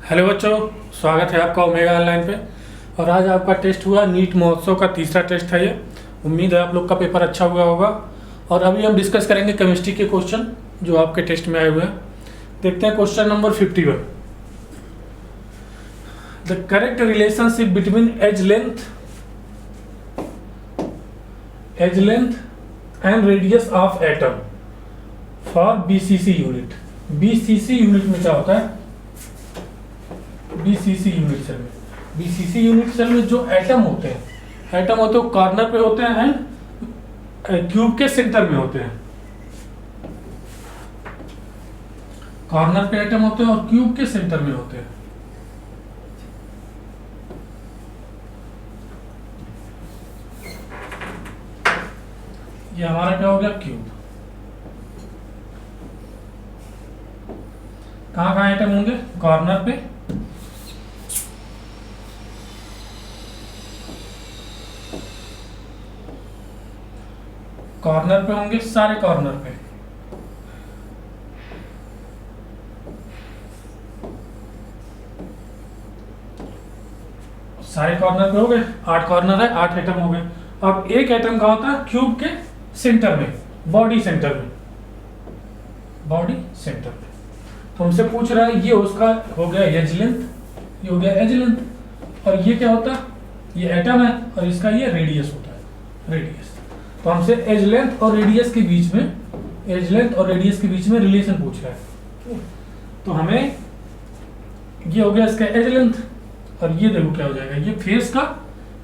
Hello बच्चों, स्वागत है आपका ओमेगा ऑनलाइन पे। और आज आपका टेस्ट हुआ, नीट महोत्सव का तीसरा टेस्ट है ये। उम्मीद है आप लोग का पेपर अच्छा हुआ होगा। और अभी हम डिस्कस करेंगे केमिस्ट्री के क्वेश्चन जो आपके टेस्ट में आए हुए हैं। देखते हैं question number 51। The correct relationship between edge length and radius of atom for BCC unit. BCC unit में क्या होता है? बीसीसी यूनिट सेल में, बीसीसी यूनिट सेल में जो एटम होते हैं वो कॉर्नर पे होते हैं एंड क्यूब के सेंटर में होते हैं। कॉर्नर पे एटम होते हैं और क्यूब के सेंटर में होते हैं। ये हमारा क्या हो गया? क्यूब। कहां कहां एटम होंगे? कॉर्नर पे, कॉर्नर पे होंगे, सारे कॉर्नर पे। सारे कॉर्नर पे हो गए, 8 कॉर्नर है, 8 एटम हो गए। अब एक एटम का होता है क्यूब के सेंटर में, बॉडी सेंटर में, बॉडी सेंटर में। तो हमसे पूछ रहा है, ये उसका हो गया एज लेंथ, ये हो गया एज लेंथ। और ये क्या होता है? ये एटम है और इसका ये रेडियस होता है, रेडियस। तो हमसे एज लेंथ और रेडियस के बीच में, एज लेंथ और रेडियस के बीच में रिलेशन पूछ रहा है। तो हमें ये हो गया इसका एज लेंथ, और ये देखो क्या हो जाएगा, ये फेस का,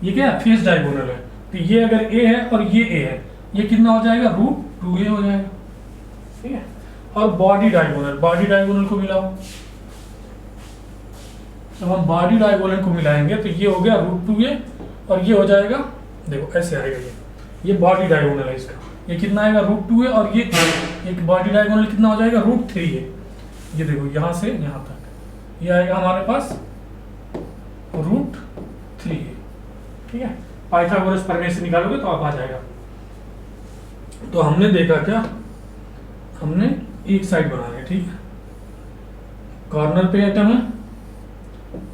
ये क्या है? फेस डायगोनल है। तो ये अगर ए है और ये ए है, ये कितना हो जाएगा? √2a हो जाएगा, ठीक है। और बॉडी डायगोनल, बॉडी डायगोनल को मिलाओ। जब हम बॉडी डायगोनल को मिलाएंगे तो ये हो गया √2a, और ये हो जाएगा, देखो ऐसे आएगा, ये बॉडी डायगोनल है इसका। ये कितना आएगा? √2a, और ये एक बॉडी डायगोनल कितना हो जाएगा? √3a। ये देखो यहाँ से यहाँ तक ये आएगा हमारे पास √3a, ठीक है। पाइथागोरस प्रमेय से निकालोगे तो आप आ जाएगा। तो हमने देखा क्या? हमने एक साइड बनाया, ठीक है। कॉर्नर पे एटम है,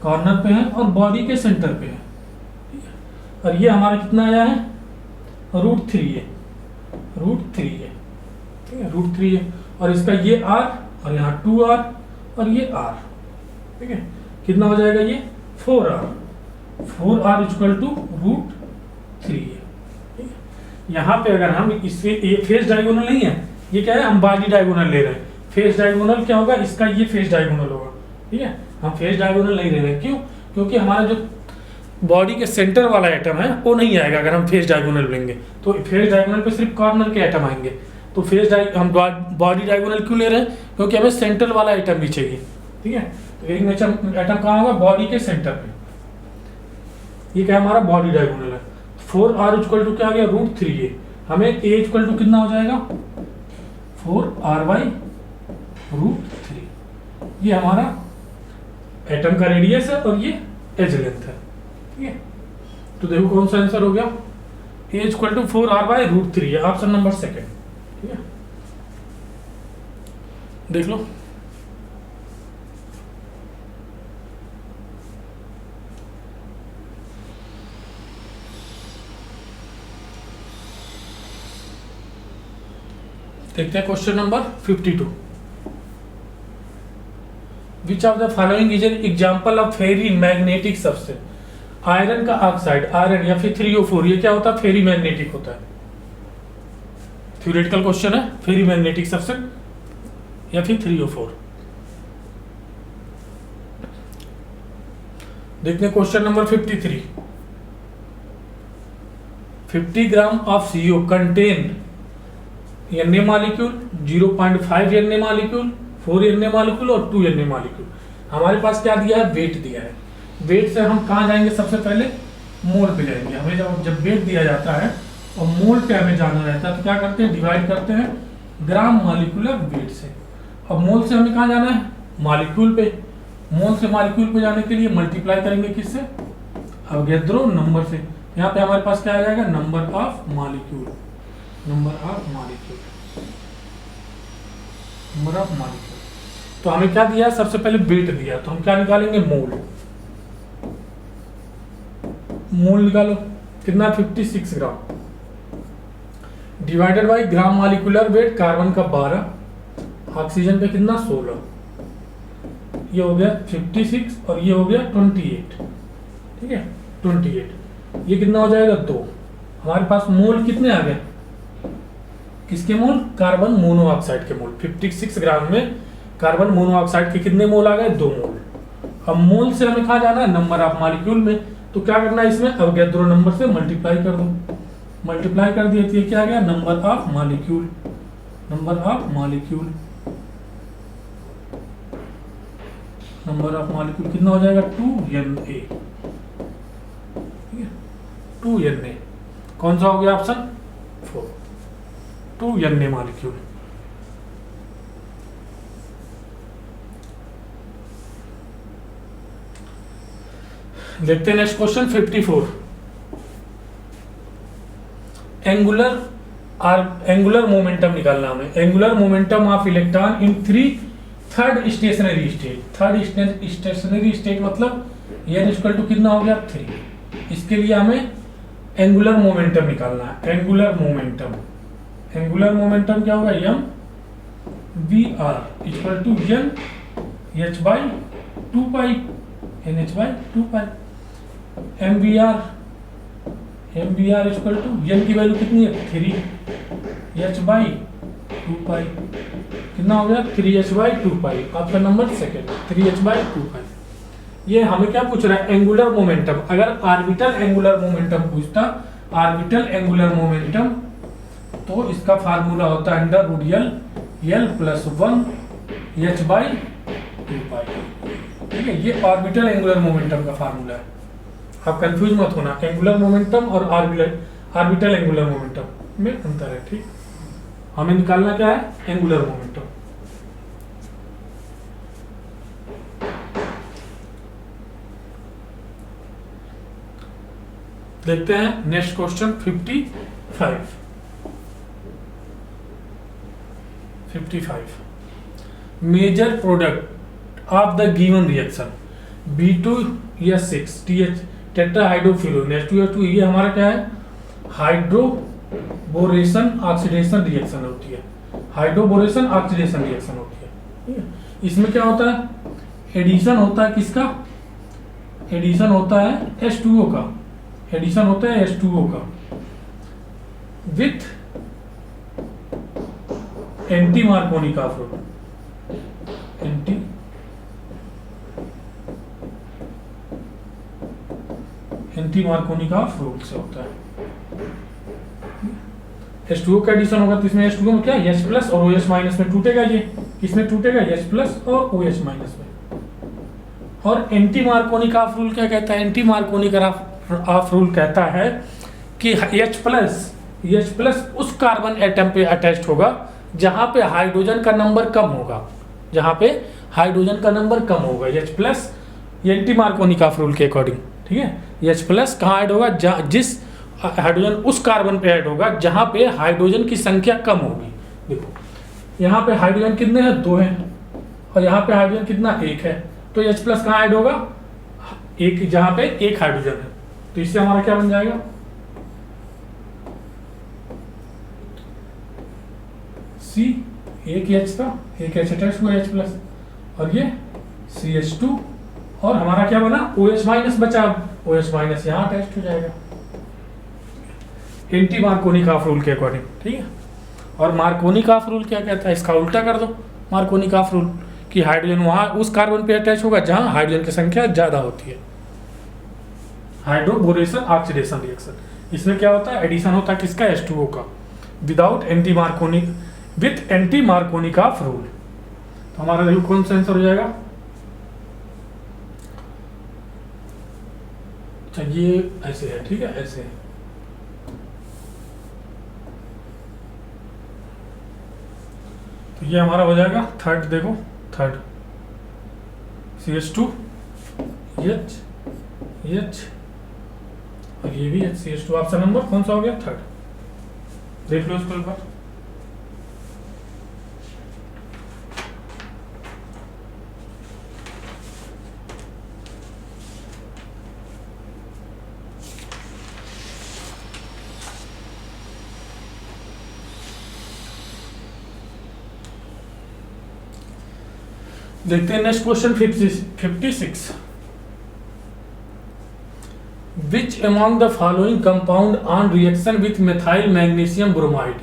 कॉर्नर पे है और बॉडी के सेंटर पे है, ठीक है। और ये हमारा कितना आया है? √3a, √3a, ठीक है, √3a। और इसका ये r और यहाँ 2r और ये r, ठीक है। कितना हो जाएगा? ये 4r, 4r equal to √3a। यहाँ पे अगर हम इससे, ये फेस डायगोनल नहीं है, ये क्या है? हम बॉडी डायगोनल ले रहे हैं। फेस डायगोनल क्या होगा? इसका ये फेस डायगोनल होगा, ठीक है। हम फेस डायगोनल नहीं ले रहे हैं, क्यों? क्योंकि हमारा जो बॉडी के सेंटर वाला एटम है वो नहीं आएगा अगर हम फेस डायगोनल लेंगे। तो फेस डायगोनल पे सिर्फ कॉर्नर के एटम आएंगे। तो हम बॉडी डायगोनल क्यों ले रहे हैं? क्योंकि हमें सेंटर वाला एटम भी चाहिए, ठीक है। तो एक एटम कहाँ होगा? बॉडी के सेंटर पे। ये क्या हमारा बॉडी डायगोनल है। 4r इक्वल टू क्या आ गया? √3a। हमें a इक्वल टू कितना हो जाएगा? 4r/√3। ये हमारा एटम का रेडियस है और ये एज लेंथ है, ठीक है। तो देखो कौन सा आंसर हो गया? a इक्वल टू 4r/√3 है, ऑप्शन नंबर 2, ठीक है। देख लो। देखते हैं question number 52। Which of the following is an example of ferrimagnetic substance? Iron का ऑक्साइड, आयरन या फिर 3O4, ये क्या होता है? फेरी मैग्नेटिक होता है। थ्योरेटिकल क्वेश्चन है, फेरी मैग्नेटिक सब्सटेंस या फिर 3O4। देखते हैं question number 53। 50 gram of CO contain Na molecule, 0.5 Na molecule, 4 Na molecule और 2 Na मॉलिक्यूल। हमारे पास क्या दिया है? वेट दिया है। वेट से हम कहाँ जाएंगे? सबसे पहले मोल पे जाएंगे। हमें जब वेट दिया जाता है और मोल पे हमें जाना रहता है तो क्या करते हैं? डिवाइड करते हैं ग्राम मॉलिक्यूलर वेट से। और मोल से हमें कहाँ जाना है? मॉलिक्यूल पे। मोल से मॉलिक्यूल पे जाने के लिए मल्टीप्लाई करेंगे किससे? अवोगाद्रो नंबर से। यहाँ पे हमारे पास क्या आ जाएगा? Number of molecule, number of molecule, number of molecule. तो हमें क्या दिया, सबसे पहले वेट दिया, तो हम क्या निकालेंगे, मोल। मोल निकालो, कितना, 56 gram, divided by gram molecular weight, carbon का 12, ऑक्सीजन पे कितना, 16, ये हो गया 56 और ये हो गया 28, ठीक है 28, ये कितना हो जाएगा 2। हमारे पास मोल कितने आ गए, किसके मोल, कार्बन मोनोऑक्साइड के मोल। 56 ग्राम में कार्बन मोनोऑक्साइड के कितने मोल आ गए, 2 मोल। अब मोल से हमें कहा जाना है, नंबर ऑफ मॉलिक्यूल में, तो क्या करना है इसमें, अवोगाद्रो नंबर से मल्टीप्लाई कर दो, मल्टीप्लाई कर दिए, तो क्या आ गया, number of molecule, number of molecule, number of molecule कितना हो जाएगा, 2Na, 2Na, कौन सा हो गया ऑप्शन 4, 2Na मॉलिक्यूल। देखते हैं नेक्स्ट क्वेश्चन 54। एंगुलर मोमेंटम निकालना हमें, angular momentum of electron in 3 third stationery state. Third stationery state मतलब n इक्वल टू कितना हो गया, 3। इसके लिए हमें एंगुलर मोमेंटम निकालना है, एंगुलर मोमेंटम, एंगुलर मोमेंटम क्या होगा, m v r equal to n h by 2 pi nh by 2 pi, mvr equal to n की वैल्यू कितनी है, 3 h बाई 2 पाई, कितना हो गया, 3h बाई 2 पाई, आपका नंबर सेकेंड, 3h बाई 2 पाई। ये हमें क्या पूछ रहा है, एंगुलर मोमेंटम। अगर ऑर्बिटल एंगुलर मोमेंटम पूछता, ऑर्बिटल एंगुलर मोमेंटम, तो इसका फार्मूला होता है under root l plus 1 h by 2 pi, ठीक है, ये ऑर्बिटल एंगुलर मोमेंटम का फार्मूला है। आप कंफ्यूज मत होना, एंगुलर मोमेंटम और ऑर्बिटल एंगुलर मोमेंटम में अंतर है, ठीक। हमें निकालना क्या है, एंगुलर मोमेंटम। देखते हैं next question 55। Major product of the given reaction B2S6 TH tetrahydrofuran H2O2, ये हमारा क्या है, हाइड्रोबोरेशन ऑक्सीडेशन रिएक्शन होती है, हाइड्रोबोरेशन ऑक्सीडेशन रिएक्शन होती है, ठीक है। इसमें क्या होता है, एडिशन होता है किसका, एडिशन होता है H2O का, एडिशन होता है H2O का विथ एंटी मार्कोनी का फ्रूट, एंटी मार्कोनी का फ्रूट से होता है। H2O का एडिशन होगा तो इसमें H2O में क्या, H प्लस और OH माइनस में टूटेगा, ये किसमें टूटेगा, H प्लस और OH माइनस में। और एंटी मार्कोनी का रूल क्या कहता है, एंटी मार्कोनी का ऑफ रूल कहता है कि H प्लस उस कार्बन एटम पे अटैच्ड होगा जहां पे हाइड्रोजन का नंबर कम होगा, जहां पे हाइड्रोजन का नंबर कम होगा, H प्लस, ये एंटी मार्कोनी का रूल के अकॉर्डिंग, ठीक है। H प्लस कहाँ ऐड होगा, जिस हाइड्रोजन उस कार्बन पे ऐड होगा जहां पे हाइड्रोजन की संख्या कम होगी। देखो यहाँ पे हाइड्रोजन कितने हैं, 2 हैं, और यहाँ पे हाइड्रोजन कितना, 1 है, तो H प्लस कहाँ ऐड होगा, एक, जहां पे 1 हाइड्रोजन है, तो इससे हमारा क्या बन जाएगा, C, एक H था, एक H अटैच हुआ H प्लस, और ये CH2, और हमारा क्या बना, OH माइनस बचा, OH माइनस यहाँ अटैच हो जाएगा एंटी मार्कोनी का रूल के अकॉर्डिंग, ठीक है। और मार्कोनी का रूल क्या कहता है, इसका उल्टा कर दो, मार्कोनी का रूल कि हाइड्रोजन वहां उस कार्बन पे अटैच होगा जहां हाइड्रोजन की संख्या ज्यादा होती है, हाइड्रोबोरेशन ऑक्सीडेशन रिएक्शन। इसमें क्या होता है, एडिशन होता है किसका, H2O का, without anti Markovnikov, with anti Markovnikov का रूल। तो हमारा देखो कौन सा आंसर हो जाएगा, अच्छा ये ऐसे है, ठीक है, ऐसे है। तो ये हमारा हो जाएगा थर्ड, देखो थर्ड CH2 H और ये भी CH2, ऑप्शन नंबर कौन सा हो गया, थर्ड। देख लो इसको एक बार। देखते हैं next question 56। Which among the following compound on reaction with methyl magnesium bromide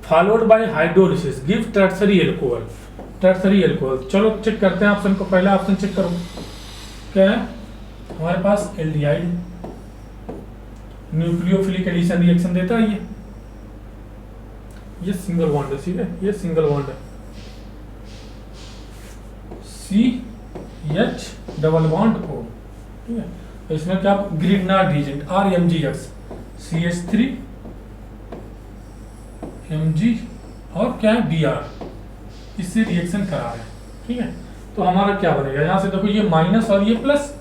followed by hydrolysis give tertiary alcohol? Tertiary alcohol, चलो चेक करते हैं ऑप्शन को। पहला ऑप्शन चेक करो क्या है हमारे पास, एल्डिहाइड, न्यूक्लियोफिलिक एडिशन रिएक्शन देता है ये सिंगल बॉन्ड है, ठीक है, ये सिंगल बॉन्ड है, CH डबल बॉन्ड O, ठीक है। इसमें क्या Grignard reagent RMgX CH3 Mg और क्या है Br, इससे रिएक्शन करा है, ठीक है। तो हमारा क्या बनेगा, यहाँ से देखो ये माइनस और ये प्लस,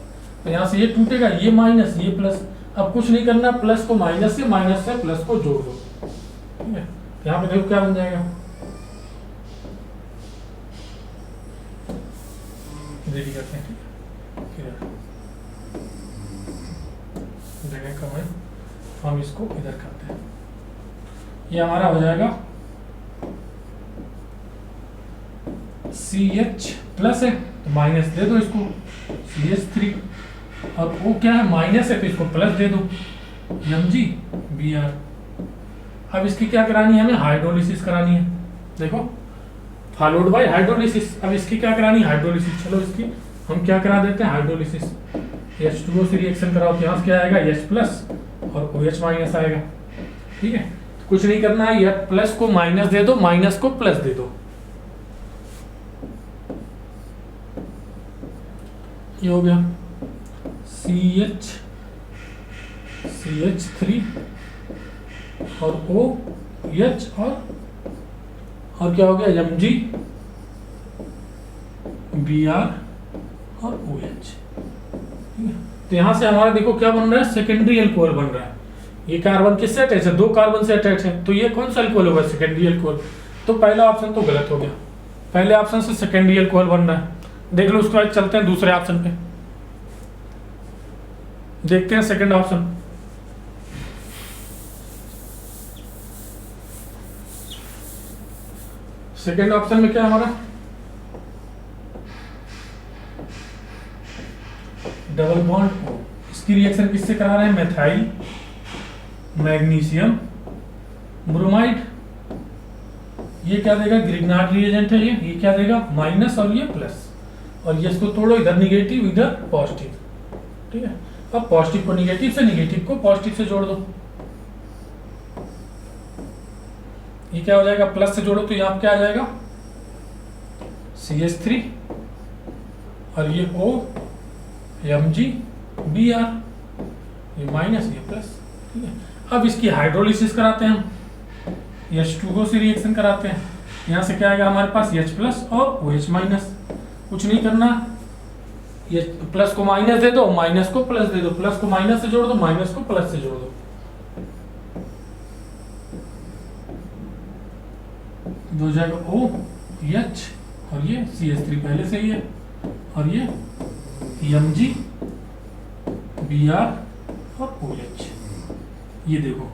तो यहाँ से ये टूटेगा, ये माइनस ये प्लस। अब कुछ नहीं करना, प्लस को माइनस से प्लस को जोड़ दो, ठीक है। यहाँ पे देखो क्या बन जाएगा, रेडी करते हैं, ठीक है। जगह कम है, हम इसको इधर करते हैं, ये हमारा हो जाएगा CH प्लस है तो माइनस दे दो इसको, CH3 और वो क्या है माइनस है तो इसको प्लस दे दो, MgBr। अब इसकी क्या करानी है, हमें हाइड्रोलिसिस करानी है, देखो फॉलोड बाय हाइड्रोलिसिस। अब इसकी क्या करानी है, हाइड्रोलिसिस। चलो इसकी हम क्या करा देते हैं, हाइड्रोलिसिस। H2O से रिएक्शन कराओ तो यहाँ क्या आएगा, H प्लस और OH माइनस आएगा, ठीक है। कुछ नहीं करना है, यह प्लस को माइनस दे दो, माइनस को प्लस दे दो, ये हो गया CH3 और OH और क्या हो गया MgBr और OH, ठीक है। तो यहाँ से हमारा देखो क्या बन रहा है, सेकेंडरी अल्कोहल बन रहा है। ये कार्बन किससे अटैच है, 2 कार्बन से अटैच है, तो ये कौन सा अल्कोहल होगा, सेकेंडरी अल्कोहल। तो पहला ऑप्शन तो गलत हो गया, पहले ऑप्शन से सेकेंडरी अल्कोहल बन रहा है। देख लो, उसके बाद चलते हैं दूसरे ऑप्शन पे, देखते हैं सेकंड ऑप्शन। सेकंड ऑप्शन में क्या है हमारा, डबल बॉन्ड O, इसकी रिएक्शन किससे करा रहे हैं, मेथाइल मैग्नीशियम ब्रोमाइड। ये क्या देगा, ग्रिग्नार्ड रिएजेंट है, ये क्या देगा, माइनस और ये प्लस, और ये इसको तोड़ो, इधर निगेटिव इधर पॉजिटिव, ठीक है। अब पॉजिटिव को निगेटिव से, निगेटिव को पॉजिटिव से जोड़ दो, ये क्या हो जाएगा, प्लस से जोड़ो तो यहाँ क्या आ जाएगा, CH3 और ये O MgBr, ये माइनस ये प्लस, ठीक है। अब इसकी हाइड्रोलिसिस कराते हैं हम, H2O से रिएक्शन कराते हैं, यहाँ से क्या आएगा हमारे पास, H प्लस और OH माइनस। कुछ नहीं करना, ये प्लस को माइनस दे दो, माइनस को प्लस दे दो, प्लस को माइनस से जोड़ दो, माइनस को प्लस से जोड़ दो, हो जाएगा OH और ये CH3 पहले से ही है, और ये MgBr और OH। ये देखो,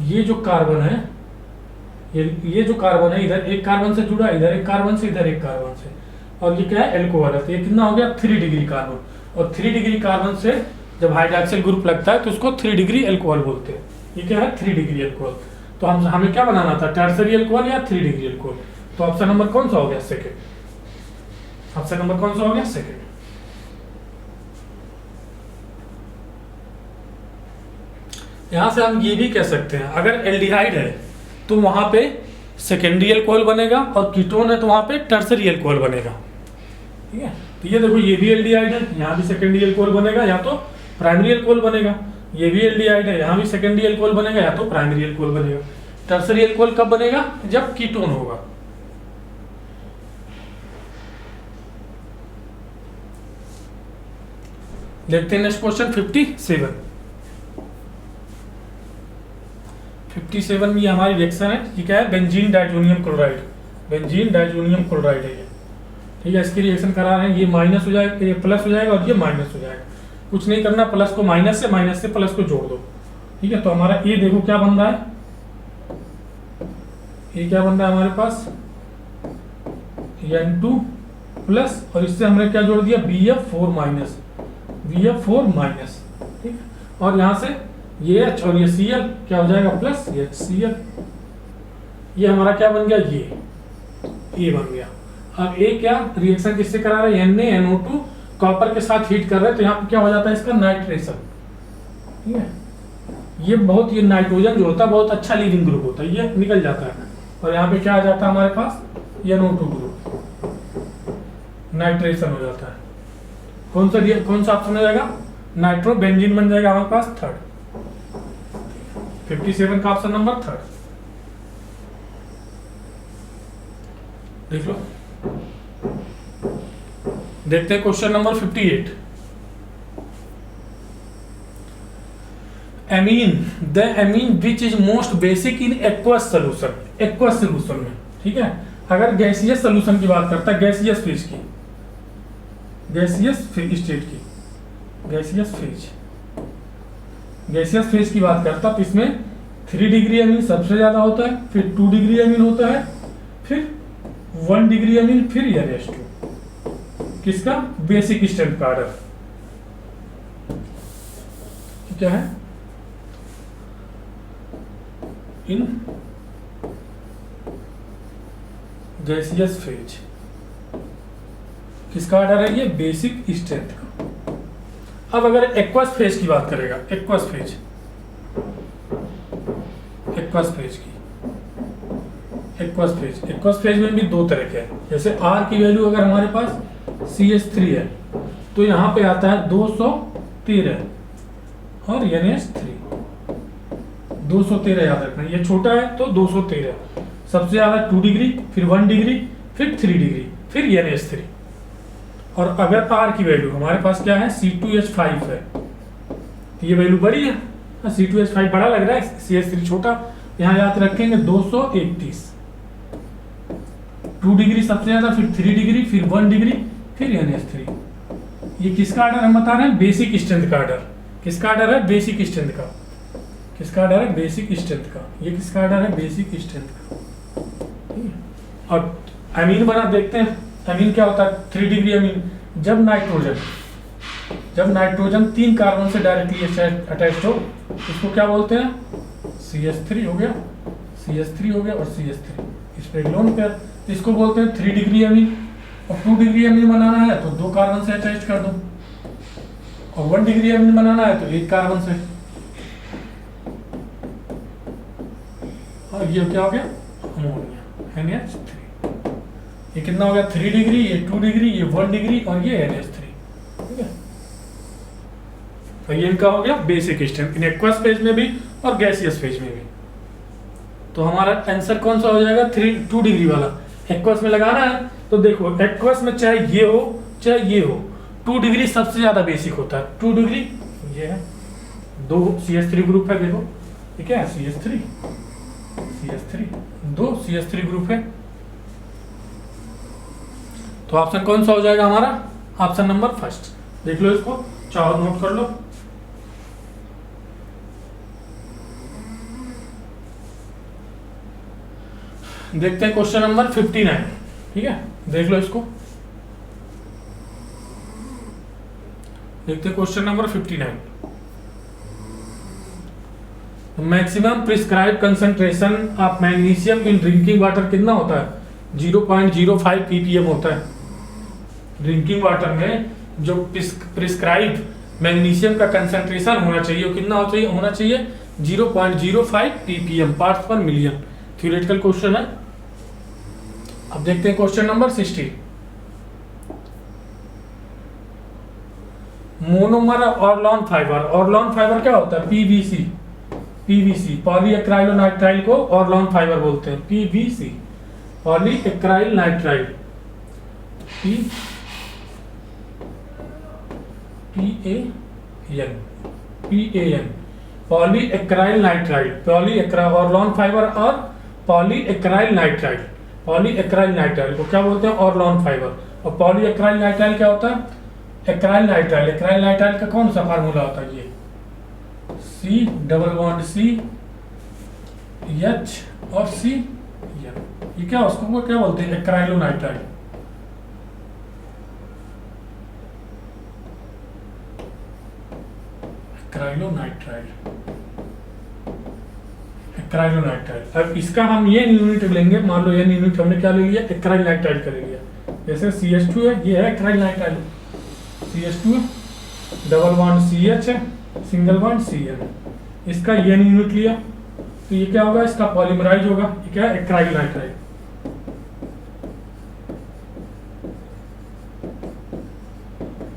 ये जो कार्बन है, ये जो कार्बन है, इधर एक कार्बन से जुड़ा, इधर एक कार्बन से, इधर एक कार्बन से, और ये क्या है, एल्कोहल है। तो ये कितना हो गया, 3 डिग्री कार्बन, और 3 डिग्री कार्बन से जब हाइड्रॉक्सिल ग्रुप लगता है तो उसको 3 डिग्री एल्कोहल बोलते हैं। ये क्या है, 3 डिग्री एल्कोहल। तो हमें क्या बनाना था, टर्सरी एल्कोहल या 3 डिग्री एल्कोहल। तो ऑप्शन नंबर कौन सा हो गया, सेकेंड। ऑप्शन नंबर कौन सा हो गया, सेकेंड। यहां से हम ये भी कह सकते हैं, अगर एल्डिहाइड है तो वहां पे सेकेंडरी एल्कोहल बनेगा, और कीटोन है तो वहां पे टर्सरी एल्कोहल बनेगा, ठीक है। तो ये देखो, ये भी एल्डिहाइड है, यहाँ भी सेकेंडरी एल्कोहल बनेगा, या तो प्राइमरी एल्कोहल बनेगा। ये भी एल्डिहाइड है, यहाँ भी सेकेंडरी एल्कोहल बनेगा, या तो प्राइमरी एल्कोहल बनेगा। टर्सरी एल्कोहल कब बनेगा, जब कीटोन होगा। देखते हैं नेक्स्ट क्वेश्चन 57 में हमारी रिएक्शन है, ये क्या है, benzene diazonium chloride, benzene diazonium chloride है ये, ठीक है। इसकी रिएक्शन करा रहे हैं, ये माइनस हो जाएगा, ये प्लस हो जाएगा, और ये माइनस हो जाएगा। कुछ नहीं करना, प्लस को माइनस से प्लस को जोड़ दो, ठीक है। तो हमारा ये देखो क्या बन रहा है, ये क्या बन रहा है हमारे पास, N2 प्लस और इससे हमने क्या जोड़ दिया BF4 माइनस, BF4 माइनस, ठीक है। और यहाँ से ये H और ये Cl क्या हो जाएगा प्लस ये HCl। ये हमारा क्या बन गया, ये A बन गया। अब A क्या रिएक्शन किससे करा रहा है, NaNO2 कॉपर के साथ हीट कर रहे हैं, तो यहाँ पे क्या हो जाता है इसका नाइट्रेशन, ठीक है। ये नाइट्रोजन जो होता है बहुत अच्छा लीविंग ग्रुप होता है, ये निकल जाता है और यहाँ पे क्या आ जाता है हमारे पास NO2 ग्रुप, नाइट्रेशन हो जाता है। कौन सा ऑप्शन हो जाएगा, नाइट्रो बेंजीन बन जाएगा हमारे पास थर्ड, 57 का ऑप्शन नंबर थर्ड। देख लो, देखते हैं question number 58। The amine which is most basic in aqueous solution में, ठीक है। अगर गैसियस सोल्यूशन की बात करता है, गैसियस फेज की, गैसियस स्टेट की, गैसियस फेज की बात करता तो इसमें 3 डिग्री अमीन सबसे ज्यादा होता है, फिर 2 डिग्री अमीन होता है, फिर 1 डिग्री अमीन, फिर NH2। किसका बेसिक स्ट्रेंथ का ऑर्डर क्या है, इन गैसियस फेज किसका ऑर्डर है, ये बेसिक स्ट्रेंथ का। अब अगर एक्वस फेज की बात करेगा, एक्वस फेज में भी दो तरह के हैं। जैसे R की वैल्यू अगर हमारे पास CH3 है तो यहाँ पे आता है 213 और NH3 213 याद रखना, ये छोटा है तो 213, सबसे ज्यादा 2 डिग्री, फिर 1 डिग्री, फिर 3 डिग्री, फिर NH3। और अगर R की वैल्यू हमारे पास क्या है C2H5 है तो ये वैल्यू बड़ी है, C2H5 बड़ा लग रहा है, CH3 छोटा, यहाँ याद रखेंगे 231, 2 डिग्री सबसे ज्यादा, फिर 3 डिग्री, फिर 1 डिग्री, फिर NH3। ये किसका ऑर्डर हम बता रहे हैं, बेसिक स्ट्रेंथ का ऑर्डर। किसका ऑर्डर है, बेसिक स्ट्रेंथ का। किसका ऑर्डर है, बेसिक स्ट्रेंथ का। ये किसका ऑर्डर है, बेसिक स्ट्रेंथ का। और अमीन बना देखते हैं, अमीन क्या होता है, 3 डिग्री अमीन। जब नाइट्रोजन 3 कार्बन से डायरेक्टली अटैच्ड हो इसको क्या बोलते हैं, CH3 हो गया, CH3 हो गया और CH3, इस पे लोन पेयर, इसको बोलते हैं 3 डिग्री अमीन। और 2 डिग्री अमीन बनाना है तो 2 कार्बन से अटैच कर दो, और 1 डिग्री अमीन बनाना है तो 1 कार्बन से। और ये क्या हो गया, अमोनिया, NH3। ये कितना हो गया, 3 डिग्री, ये 2 डिग्री, ये 1 डिग्री और ये NH3, ठीक है। तो ये इनका हो गया basic strength, in aqueous phase में भी और गैसियस फेज में भी। तो हमारा आंसर कौन सा हो जाएगा, 2 डिग्री वाला। एक्वस में लगाना है तो देखो, एक्वस में चाहे ये हो चाहे ये हो, 2 डिग्री सबसे ज्यादा बेसिक होता है। 2 डिग्री ये है, 2 CH3 ग्रुप है, देखो ठीक है, CH3 2 CH3 ग्रुप है। तो ऑप्शन कौन सा हो जाएगा हमारा, ऑप्शन नंबर फर्स्ट। देख लो इसको, चाहो नोट कर लो। देखते हैं क्वेश्चन नंबर 59, ठीक है, देख लो इसको। देखते हैं question number 59। Maximum prescribe concentration of magnesium in drinking water कितना होता है, 0.05 ppm होता है। ड्रिंकिंग वाटर में जो प्रिस्क्राइब मैग्नीशियम का कंसंट्रेशन होना चाहिए, कितना होना चाहिए 0.05 ppm, पार्ट्स पर मिलियन। थ्योरेटिकल क्वेश्चन है। अब देखते हैं question number 60। Monomer Orlon fibre क्या होता है, पीवीसी, पॉलीएक्राइलोनाइट्राइल को ऑर्लॉन फाइबर बोलते हैं, PVC, polyacrylonitrile, PAN, polyacrylonitrile, orlon fibre और पॉलीएक्राइल नाइट्राइल को क्या बोलते हैं, ऑर्लॉन फाइबर। और पॉलीएक्राइल नाइट्राइल क्या होता है, एक्राइल नाइट्राइल का कौन सा फार्मूला होता है, ये C H और C, ये क्या, उसको क्या बोलते हैं, एक्राइलोनाइट्राइल। एक्राइलोनाइट्राइल। एक्राइलोनाइट्राइल। अब इसका हम ये यूनिट लेंगे, मान लो ये यूनिट हमने क्या ले लिया, एक्राइलनाइट्राइल का ले लिया। जैसे CH2 है, ये है एक्राइलनाइट्राइल, CH2 डबल बॉन्ड CH है, सिंगल बॉन्ड Cl, इसका ये यूनिट लिया तो ये क्या होगा, इसका पॉलीमराइज होगा। ये क्या है, एक्राइलनाइट्राइल।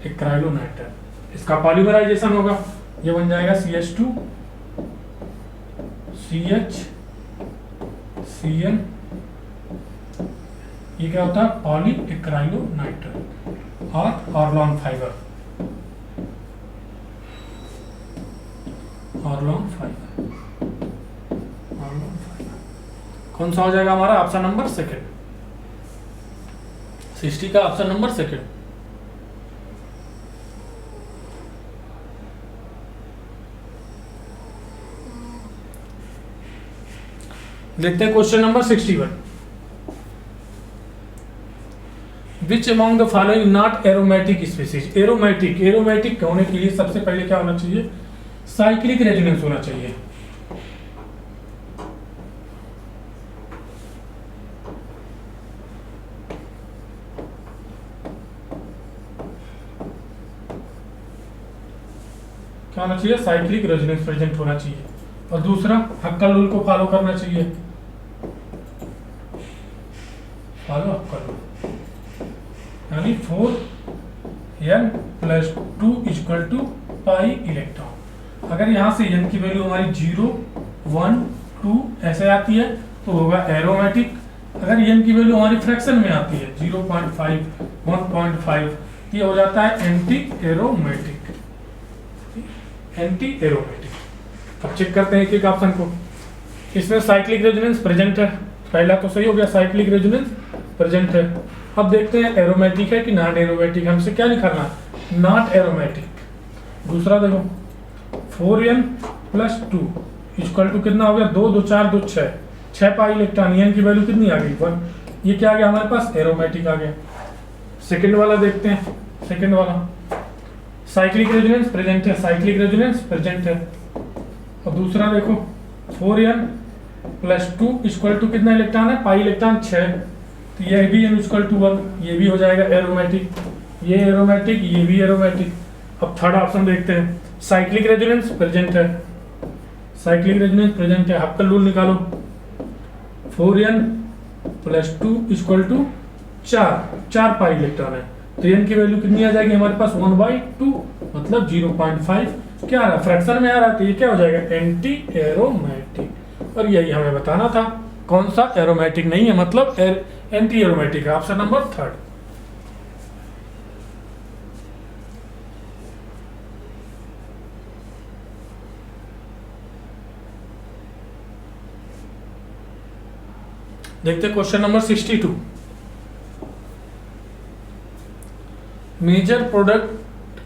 एक्राइलोनाइट्राइल, इसका पॉलीमराइजेशन होगा, ये बन जाएगा CH2 CH Cl। ये क्या होता है, पॉली एक्राइलोनाइट्राइल और Orlon fibre. Orlon fibre, Orlon fibre कौन सा हो जाएगा हमारा, ऑप्शन नंबर सेकंड, 60 का ऑप्शन नंबर सेकंड। देखते हैं question number 61। Which among the following not aromatic species. Aromatic, aromatic होने के लिए सबसे पहले क्या होना चाहिए, साइक्लिक रेजोनेंस होना चाहिए। क्या होना चाहिए, साइक्लिक रेजोनेंस प्रेजेंट होना चाहिए। और दूसरा हक्कल रूल को फॉलो करना चाहिए, फॉलो हक्कल रूल, यानी 4n+2 = पाई इलेक्ट्रॉन। अगर यहाँ से n की वैल्यू हमारी 0, 1, 2 ऐसे आती है तो होगा एरोमेटिक। अगर n की वैल्यू हमारी फ्रैक्शन में आती है 0.5, 1.5, ये हो जाता है एंटी एरोमेटिक। Anti aromatic. अब चेक करते हैं एक एक ऑप्शन को। इसमें साइक्लिक रेजोनेंस प्रेजेंट है, पहला तो सही हो गया, साइक्लिक रेजोनेंस प्रेजेंट है। अब देखते हैं एरोमेटिक है कि नॉन एरोमेटिक, हमसे क्या निकालना, नॉट एरोमेटिक। दूसरा देखो 4n+2 = कितना हो गया, 2, 2, 4, 2, 6, 6 पाई इलेक्ट्रॉन। n की वैल्यू कितनी आ गई, 1। ये क्या आ गया हमारे पास, एरोमेटिक आ गया। सेकंड वाला देखते हैं, सेकंड वाला साइक्लिक रेजोनेंस प्रेजेंट है, साइक्लिक रेजोनेंस प्रेजेंट है। और दूसरा देखो 4n+2 = कितना इलेक्ट्रॉन है, पाई इलेक्ट्रॉन 6, तो ये भी n = 1, ये भी हो जाएगा एरोमेटिक। ये एरोमेटिक, ये भी एरोमेटिक। अब थर्ड ऑप्शन देखते हैं, साइक्लिक रेजोनेंस प्रेजेंट है, साइक्लिक रेजोनेंस प्रेजेंट है। हक्कल रूल निकालो, 4n+2 = 4 पाई इलेक्ट्रॉन है, तो n की वैल्यू कितनी आ जाएगी हमारे पास, 1/2, मतलब 0.5। क्या आ रहा, फ्रैक्शन में आ रहा, तो ये क्या हो जाएगा, एंटी एरोमेटिक। और यही हमें बताना था, कौन सा एरोमेटिक नहीं है, मतलब एंटी एरोमेटिक है। Option number third. देखते question number 62। Major product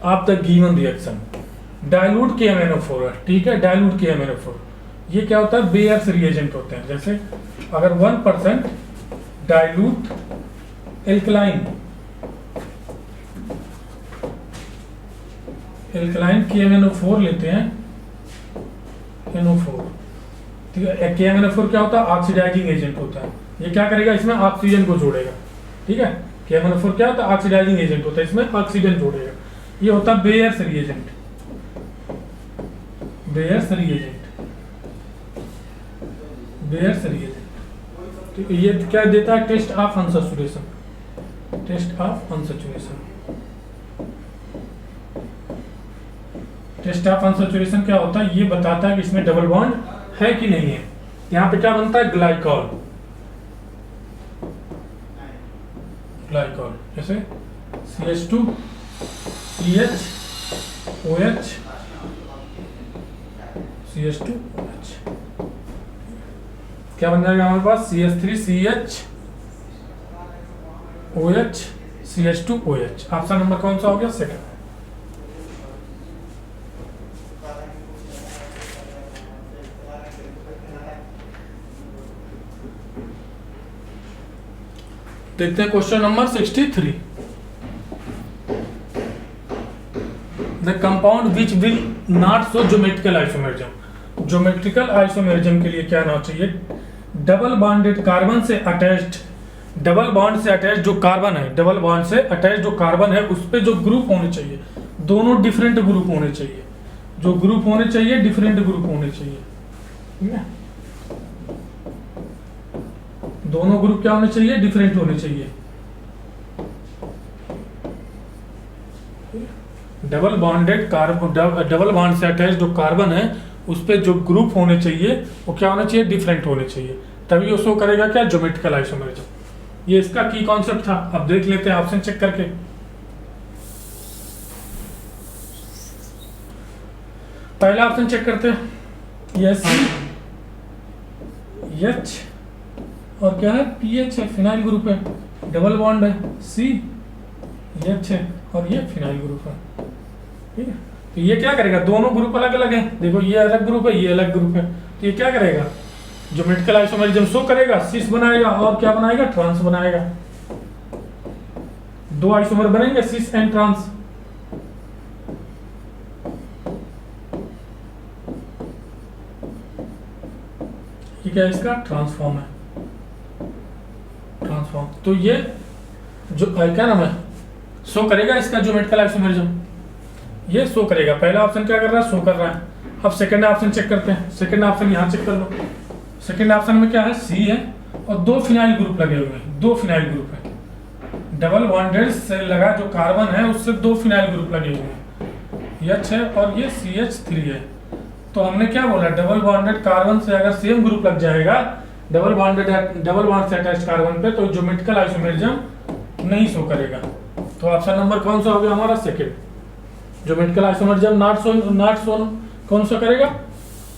of the given reaction, dilute KMnO4 है, ठीक है, डाइल्यूट KMnO4। ये क्या होता है, बेयर्स रिएजेंट होते हैं। जैसे अगर 1% डाइल्यूट एल्कलाइन KMnO4 लेते हैं, NO4, ठीक है। KMnO4 क्या होता है, ऑक्सीडाइजिंग एजेंट होता है। ये क्या करेगा, इसमें ऑक्सीजन को जोड़ेगा, ठीक है। KMnO4 क्या होता है, ऑक्सीडाइजिंग एजेंट होता है, इसमें ऑक्सीजन जोड़ेगा। ये होता है Baeyer's reagent, Baeyer's reagent, Baeyer's reagent. ठीक है, ये क्या देता है, test of unsaturation, test of unsaturation. Test of unsaturation क्या होता है, ये बताता है कि इसमें डबल बॉन्ड है कि नहीं है। यहाँ पे क्या बनता है, ग्लाइकॉल, ग्लाइकॉल, जैसे CH2 CH OH CH2 OH, क्या बन जाएगा हमारे पास, CH3 CH OH CH2 OH। Option number कौन सा हो गया, सेकंड। देखते हैं question number 63। The compound which will not show geometrical isomerism. Geometrical isomerism के लिए क्या होना चाहिए, डबल बॉन्डेड कार्बन से अटैच्ड, डबल बॉन्ड से अटैच जो कार्बन है, डबल बॉन्ड से अटैच जो कार्बन है उस पे जो ग्रुप होने चाहिए, दोनों डिफरेंट ग्रुप होने चाहिए, जो ग्रुप होने चाहिए डिफरेंट ग्रुप होने चाहिए, ठीक है। दोनों ग्रुप क्या होने चाहिए, डिफरेंट होने चाहिए। Double bonded carbon, double bond से अटैच जो कार्बन है उस पे जो ग्रुप होने चाहिए वो क्या होना चाहिए, डिफरेंट होने चाहिए, तभी वो शो करेगा क्या, ज्योमेट्रिकल आइसोमेरिज्म। ये इसका की कॉन्सेप्ट था। अब देख लेते हैं ऑप्शन चेक करके। पहला ऑप्शन चेक करते हैं, ये सी एच और क्या है, पी एच है, फिनाइल ग्रुप है, डबल बॉन्ड है, सी एच है और ये फिनाइल ग्रुप है, ठीक है। तो ये क्या करेगा, दोनों ग्रुप अलग अलग हैं, देखो ये अलग ग्रुप है, ये अलग ग्रुप है, तो ये क्या करेगा, ज्योमेट्रिकल आइसोमेरिज्म शो करेगा, सिस बनाएगा और क्या बनाएगा, ट्रांस बनाएगा। दो आइसोमर बनेंगे, सिस एंड ट्रांस। ये क्या है, इसका ट्रांसफॉर्म है, ट्रांसफॉर्म। तो ये जो क्या नाम है, शो करेगा इसका ज्योमेट्रिकल आइसोमेरिज्म, ये शो करेगा। पहला ऑप्शन क्या कर रहा है, शो कर रहा है। अब सेकंड ऑप्शन चेक करते हैं। सेकंड ऑप्शन यहाँ चेक कर लो। सेकंड ऑप्शन में क्या है, सी है और दो फिनाइल ग्रुप लगे हुए हैं, दो फिनाइल ग्रुप है, डबल बॉन्डेड से लगा जो कार्बन है उससे दो फिनाइल ग्रुप लगे हुए हैं, एच है और ये CH3 है। तो हमने क्या बोला, डबल बॉन्डेड कार्बन से अगर सेम ग्रुप लग जाएगा, डबल बॉन्ड से अटैच कार्बन पे, तो ज्योमेट्रिकल आइसोमेरिज्म नहीं शो करेगा। तो ऑप्शन नंबर कौन सा हो गया हमारा, second. Geometrical isomerism not show कौन सा करेगा,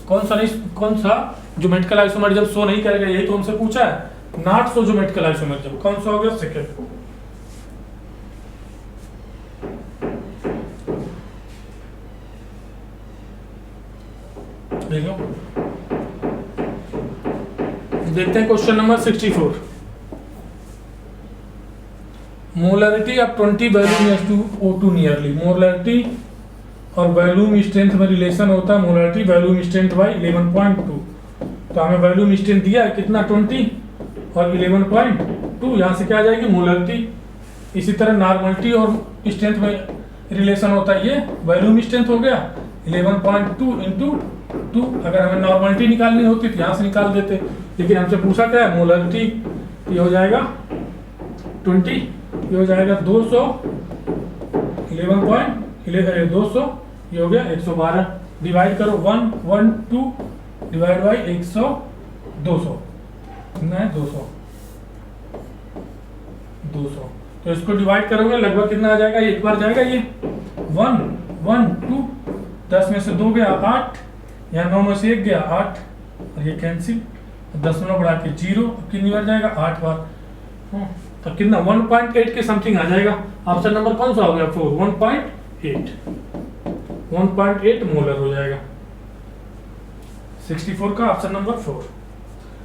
कौन सा ज्योमेट्रिकल आइसोमेरिज्म शो नहीं करेगा, यही तो हमसे पूछा है, नॉट शो ज्योमेट्रिकल आइसोमेरिज्म। कौन सा हो गया, सेकंड। देखते हैं question number 64। Molarity of 20 volume H2O2 nearly. Molarity और वैल्यूम स्ट्रेंथ में रिलेशन होता है, मोलरिटी वैल्यूम स्ट्रेंथ बाई 11.2। तो हमें वैल्यूम स्ट्रेंथ दिया है कितना, 20 और 11.2, यहाँ से क्या आ जाएगी, मोलरिटी। इसी तरह नॉर्मलिटी और स्ट्रेंथ में रिलेशन होता है, ये वैल्यूम स्ट्रेंथ हो गया 11.2 इंटू 2। अगर हमें नॉर्मलिटी निकालनी होती तो यहाँ से निकाल देते, लेकिन हमसे पूछा क्या है, मोलरिटी। ये हो जाएगा 20, ये हो जाएगा 200, 200, ये हो गया 112। डिवाइड करो 112 डिवाइड बाई 100, 200 कितना है, 200। तो इसको डिवाइड करोगे लगभग कितना आ जाएगा, एक बार जाएगा ये 1 1 2, 10 में से 2 गया 8, यहाँ 9 में से 1 गया 8 और ये कैंसिल, 10 बढ़ा के 0, कितनी बार जाएगा, 8 बार। तो कितना 1.8 के समथिंग आ जाएगा। ऑप्शन नंबर कौन सा हो गया, 4, 1.8 मोलर हो जाएगा। 64 का ऑप्शन नंबर 4।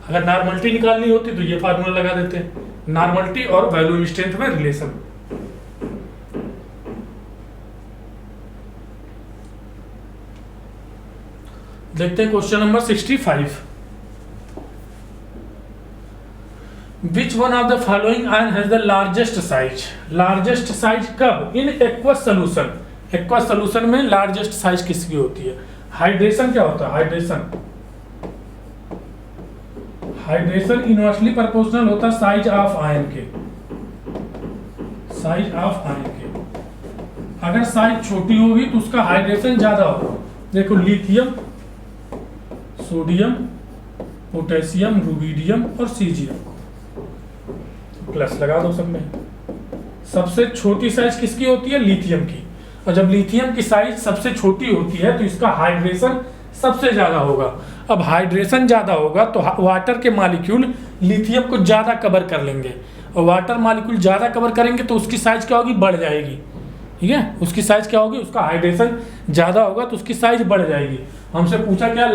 अगर नॉर्मलिटी निकालनी होती तो ये फार्मूला लगा देते, नॉर्मलिटी और वैल्यूम स्ट्रेंथ में रिलेशन। देखते हैं question number 65। Which one of the following ion has the largest size? Largest size कब? In aqueous solution. Aqueous solution में largest size किसकी होती है? हाइड्रेशन क्या होता है, हाइड्रेशन इनवर्सली प्रोपोर्शनल होता है साइज ऑफ आयन के, साइज ऑफ आयन के। अगर साइज छोटी होगी तो उसका हाइड्रेशन ज्यादा होगा। देखो लिथियम, सोडियम, पोटेशियम, रुबिडियम और सीजियम, प्लस लगा दो सब में। सबसे छोटी साइज किसकी होती है, लिथियम की। और जब लिथियम की साइज सबसे छोटी होती है तो इसका हाइड्रेशन सबसे ज्यादा होगा। अब हाइड्रेशन ज्यादा होगा तो वाटर के मॉलिक्यूल लिथियम को ज्यादा कवर कर लेंगे, और वाटर मॉलिक्यूल ज्यादा कवर करेंगे तो उसकी साइज क्या होगी, बढ़ जाएगी। ठीक है, उसकी साइज क्या होगी, उसका हाइड्रेशन ज्यादा होगा तो उसकी साइज बढ़ जाएगी। हमसे पूछा क्या,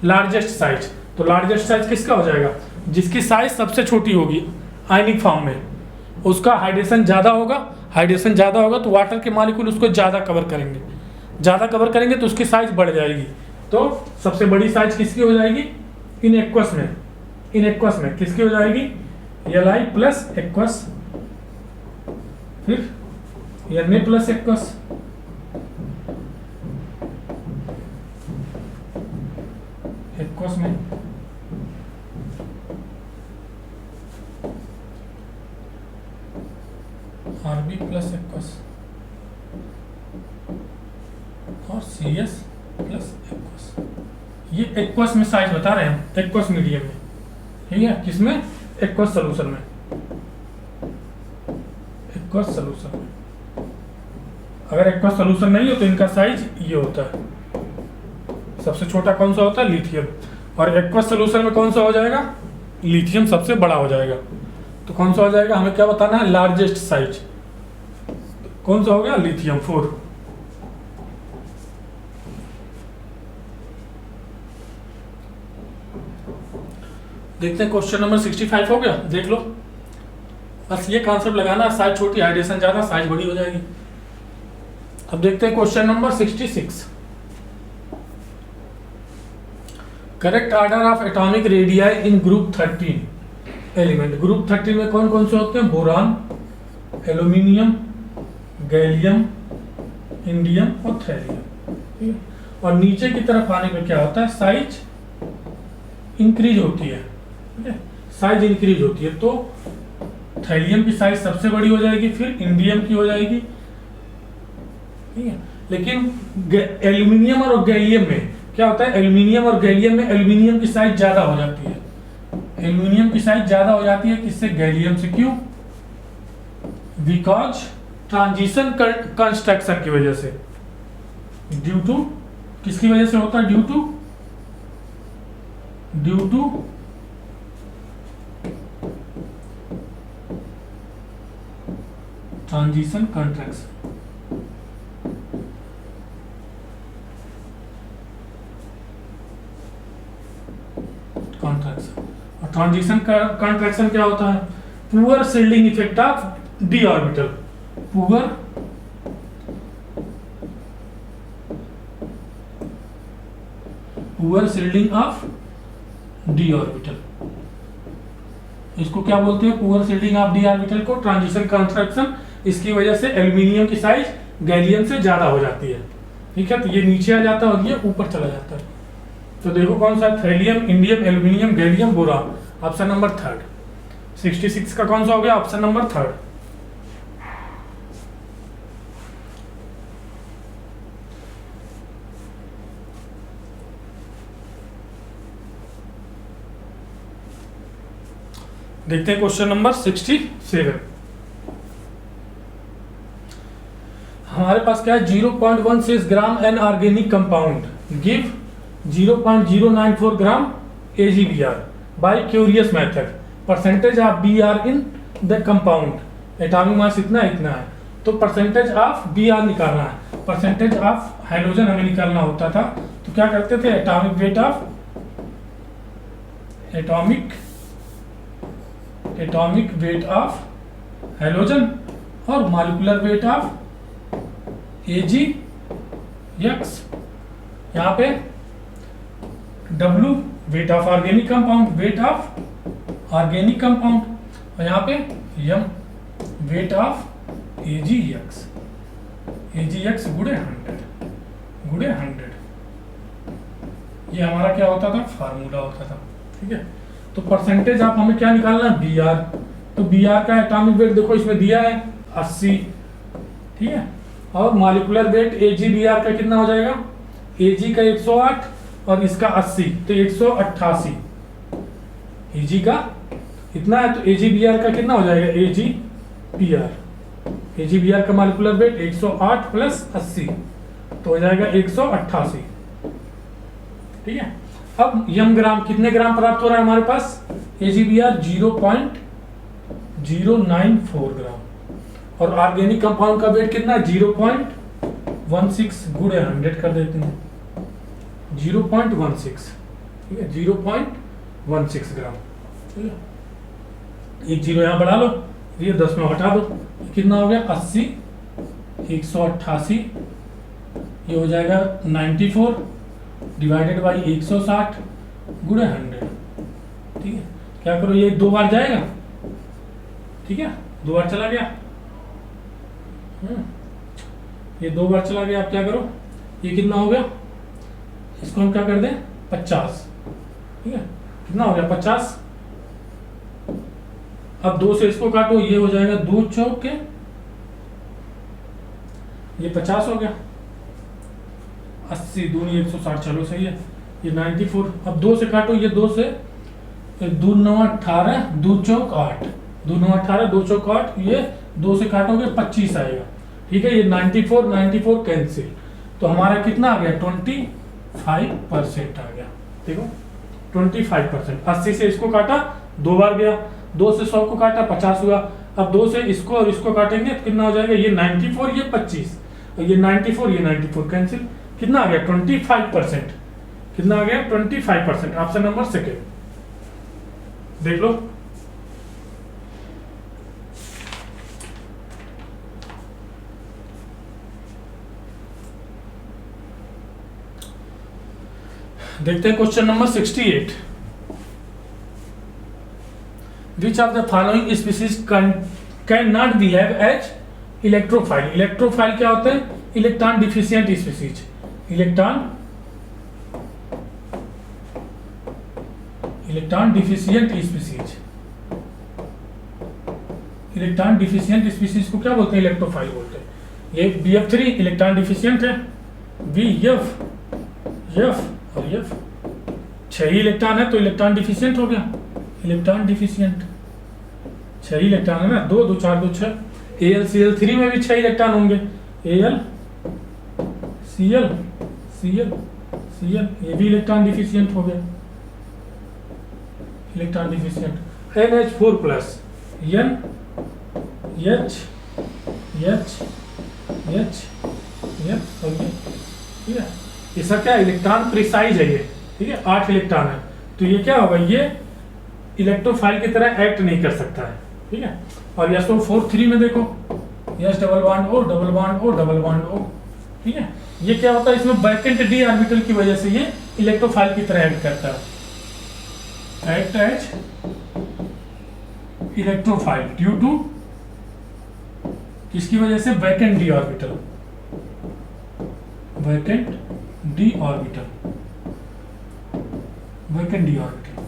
लार्जेस्ट साइज। तो लार्जेस्ट साइज किसका हो जाएगा, जिसकी साइज सबसे छोटी होगी आयनिक फॉर्म में, उसका हाइड्रेशन ज्यादा होगा हाइड्रेशन ज़्यादा होगा तो वाटर के मॉलिक्यूल उसको ज़्यादा कवर करेंगे, ज़्यादा कवर करेंगे तो उसकी साइज बढ़ जाएगी। तो सबसे बड़ी साइज किसकी हो जाएगी? इन एक्वस में, इन एक्वस में किसकी हो जाएगी? Li प्लस एक्वस, फिर Na प्लस एक्वस, एक्वस में Rb प्लस एक्वस और Cs प्लस एक्वस। ये एक्वस में साइज बता रहे हैं हम, एक्वस मीडियम में, ठीक है? किसमें? एक्वस सॉल्यूशन में, एक्वस सॉल्यूशन में। अगर एक्वस सॉल्यूशन नहीं हो तो इनका साइज ये होता है। सबसे छोटा कौन सा होता है? लिथियम। और एक्वस सॉल्यूशन में कौन सा हो जाएगा? लिथियम सबसे बड़ा हो जाएगा। तो कौन सा हो जाएगा? हमें क्या बताना है? लार्जेस्ट साइज कौन सा हो गया? लिथियम 4। देखते हैं क्वेश्चन नंबर 65 हो गया, देख लो। बस ये कॉन्सेप्ट लगाना, साइज छोटी हाइड्रेशन ज्यादा, साइज बड़ी हो जाएगी। अब देखते हैं question number 66। Correct order of atomic radii in group 13 element. Group 13 में कौन कौन से होते हैं? बोरान, एल्यूमिनियम, गैलियम, इंडियम और थैलियम। और नीचे की तरफ आने पे क्या होता है? साइज इंक्रीज होती है, ठीक है? साइज इंक्रीज होती है तो थैलियम की साइज सबसे बड़ी हो जाएगी, फिर इंडियम की हो जाएगी, ठीक है? लेकिन एल्यूमिनियम और गैलियम में क्या होता है? एल्यूमिनियम और गैलियम में एल्यूमिनियम की साइज ज्यादा हो जाती है। एल्यूमिनियम की साइज ज्यादा हो जाती है किससे? गैलियम से। क्यों? बिकॉज ट्रांजिशन कंस्ट्रक्शन की वजह से, ड्यू टू, किसकी वजह से होता है? Due to transition contraction. और ट्रांजिशन कंट्रैक्शन क्या होता है? Poor shielding effect of D orbital. Poor shielding of D orbital, इसको क्या बोलते हैं? Poor shielding of D orbital को ट्रांजिशन कंस्ट्रक्शन। इसकी वजह से एल्यूमिनियम की साइज गैलियम से ज्यादा हो जाती है, ठीक है? तो ये नीचे आ जाता है और ये ऊपर चला जाता है। तो देखो कौन सा? Thallium, indium, aluminium, gallium, boron. Option number 3। 66 का कौन सा हो गया? Option number 3। देखते हैं क्वेश्चन नंबर 67। हमारे पास क्या है? 0.16 gram an organic compound give 0.094 gram AgBr by Carius method. Percentage of Br in the compound. Atomic mass इतना इतना है, तो परसेंटेज ऑफ Br निकालना है। परसेंटेज ऑफ हाइड्रोजन हमें निकालना होता था, तो क्या करते थे? एटॉमिक वेट ऑफ हाइड्रोजन और मॉलिक्यूलर वेट ऑफ Agx। यहाँ पे W weight of organic compound, और यहाँ पे M वेट ऑफ AgX गुणे 100। ये हमारा क्या होता था? फार्मूला होता था, ठीक है? तो परसेंटेज ऑफ हमें क्या निकालना है? Br। तो Br का एटॉमिक वेट देखो इसमें दिया है 80, ठीक है? और मॉलिक्यूलर वेट AgBr का कितना हो जाएगा? Ag का 108 और इसका 80, तो 188। Ag का इतना है तो AgBr का कितना हो जाएगा? AgBr का मॉलिक्यूलर वेट 108 प्लस 80 तो हो जाएगा 188, ठीक है? अब यम ग्राम, कितने ग्राम प्राप्त हो रहा है हमारे पास? AgBr 0.094 ग्राम। और ऑर्गेनिक कंपाउंड का वेट कितना है? 0.16 गुणे 100 कर देते हैं, 0.16, ठीक है? 0.16 ग्राम, ठीक है? एक जीरो यहाँ बढ़ा लो, ये 10 में हटा दो, कितना हो गया 80, 188, ये हो जाएगा 94 डिवाइडेड बाई 160 गुणे 100। ठीक है, क्या करो ये 2 बार जाएगा, ठीक है 2 बार चला गया, ये 2 बार चला गया। आप क्या करो, ये कितना हो गया, इसको हम क्या कर दें 50, ठीक है कितना हो गया 50। अब 2 से इसको काटो, ये हो जाएगा 2 चौक के, ये 50 हो गया, 80 दूनी 160, चलो सही है, ये 94। अब 2 से काटो, ये 2 से 2 9 18, 2 चौक 8, 2 9 18, 2 चौक 8, ये 2 से काटोगे 25 आएगा, ठीक है। ये 94 कैंसिल, तो हमारा कितना आ गया 25% आ गया। देखो 25%, 80 से इसको काटा 2 बार गया, 2 से 100 को काटा 50 हुआ। अब 2 से इसको और इसको काटेंगे तो कितना हो जाएगा, ये 94, ये 25, और ये 94, ये 94 कैंसिल, कितना आ गया 25%, कितना आ गया 25%। ऑप्शन नंबर सेकेंड देख लो। देखते हैं question number 68। Which of the following species can not behave as electrophile. Electrophile क्या होता है, electron deficient species, electron deficient species, electron deficient species को क्या बोलते हैं, इलेक्ट्रोफाइल बोलते हैं। ये BF3 इलेक्ट्रॉन डिफिशियंट है, BF और F 6 ही इलेक्ट्रॉन है तो इलेक्ट्रॉन डिफिशियंट हो गया, इलेक्ट्रॉन डिफिशियंट 6 ही इलेक्ट्रॉन है ना, 2 2 4 2 6। AlCl3 में भी 6 इलेक्ट्रॉन होंगे, AlCl ये भी इलेक्ट्रॉन डिफिशियंट हो गया, इलेक्ट्रॉन डिफिशियंट। NH4 प्लस और ये, ठीक है, इसका क्या इलेक्ट्रॉन प्रिसाइज है ये, ठीक है 8 इलेक्ट्रॉन है, तो ये क्या होगा, ये इलेक्ट्रोफाइल की तरह एक्ट नहीं कर सकता है, ठीक है। और SO4 में देखो, S double bond O double bond O double bond O, ठीक है, ये क्या होता है, इसमें वैकेंट d ऑर्बिटल की वजह से ये इलेक्ट्रोफाइल की तरह एक्ट करता है, act as electrophile due to किसकी वजह से, vacant d orbital, vacant d orbital, vacant d orbital,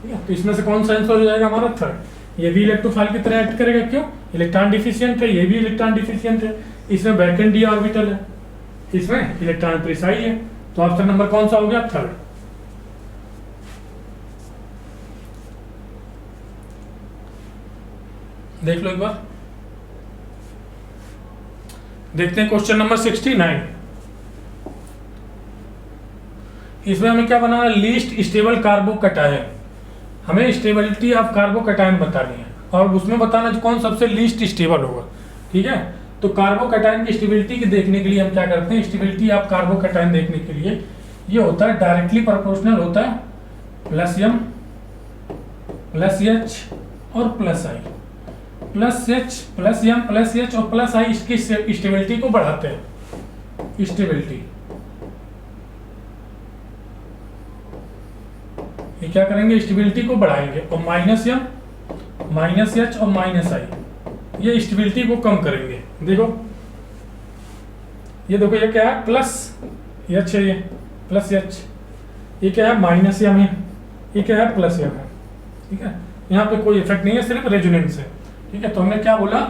ठीक है। तो इसमें से कौन सा आंसर हो जाएगा हमारा थर्ड। ये भी इलेक्ट्रोफाइल की तरह एक्ट करेगा, क्यों, इलेक्ट्रॉन डिफिशियंट है, ये भी इलेक्ट्रॉन डिफिशियंट है, इसमें वैकेंट d ऑर्बिटल है, इसमें इलेक्ट्रॉन प्रिसाइज है, तो ऑप्शन नंबर कौन सा हो गया, थर्ड। देख लो एक बार, देखते हैं क्वेश्चन नंबर 69। इसमें हमें क्या बनाना है, लीस्ट स्टेबल कार्बोकैटायन, हमें स्टेबिलिटी ऑफ कार्बोकैटायन बतानी है और उसमें बताना कौन सबसे लीस्ट स्टेबल होगा, ठीक है। तो कार्बोकैटायन की स्टेबिलिटी की देखने के लिए हम क्या करते हैं, स्टेबिलिटी ऑफ कार्बोकैटायन देखने के लिए ये होता है डायरेक्टली प्रोपोर्शनल होता है +m +h और +i, +h +m +h और +i इसकी स्टेबिलिटी को बढ़ाते हैं, स्टेबिलिटी ये क्या करेंगे, स्टेबिलिटी को बढ़ाएंगे, और -m -h और -i ये स्टेबिलिटी को कम करेंगे। देखो ये देखो, ये क्या है +h है, ये +h, ये क्या है -m है, ये क्या है +m है, ठीक है। यहाँ पे कोई इफेक्ट नहीं है, सिर्फ रेजोनेंस है, ठीक है। तो हमने क्या बोला,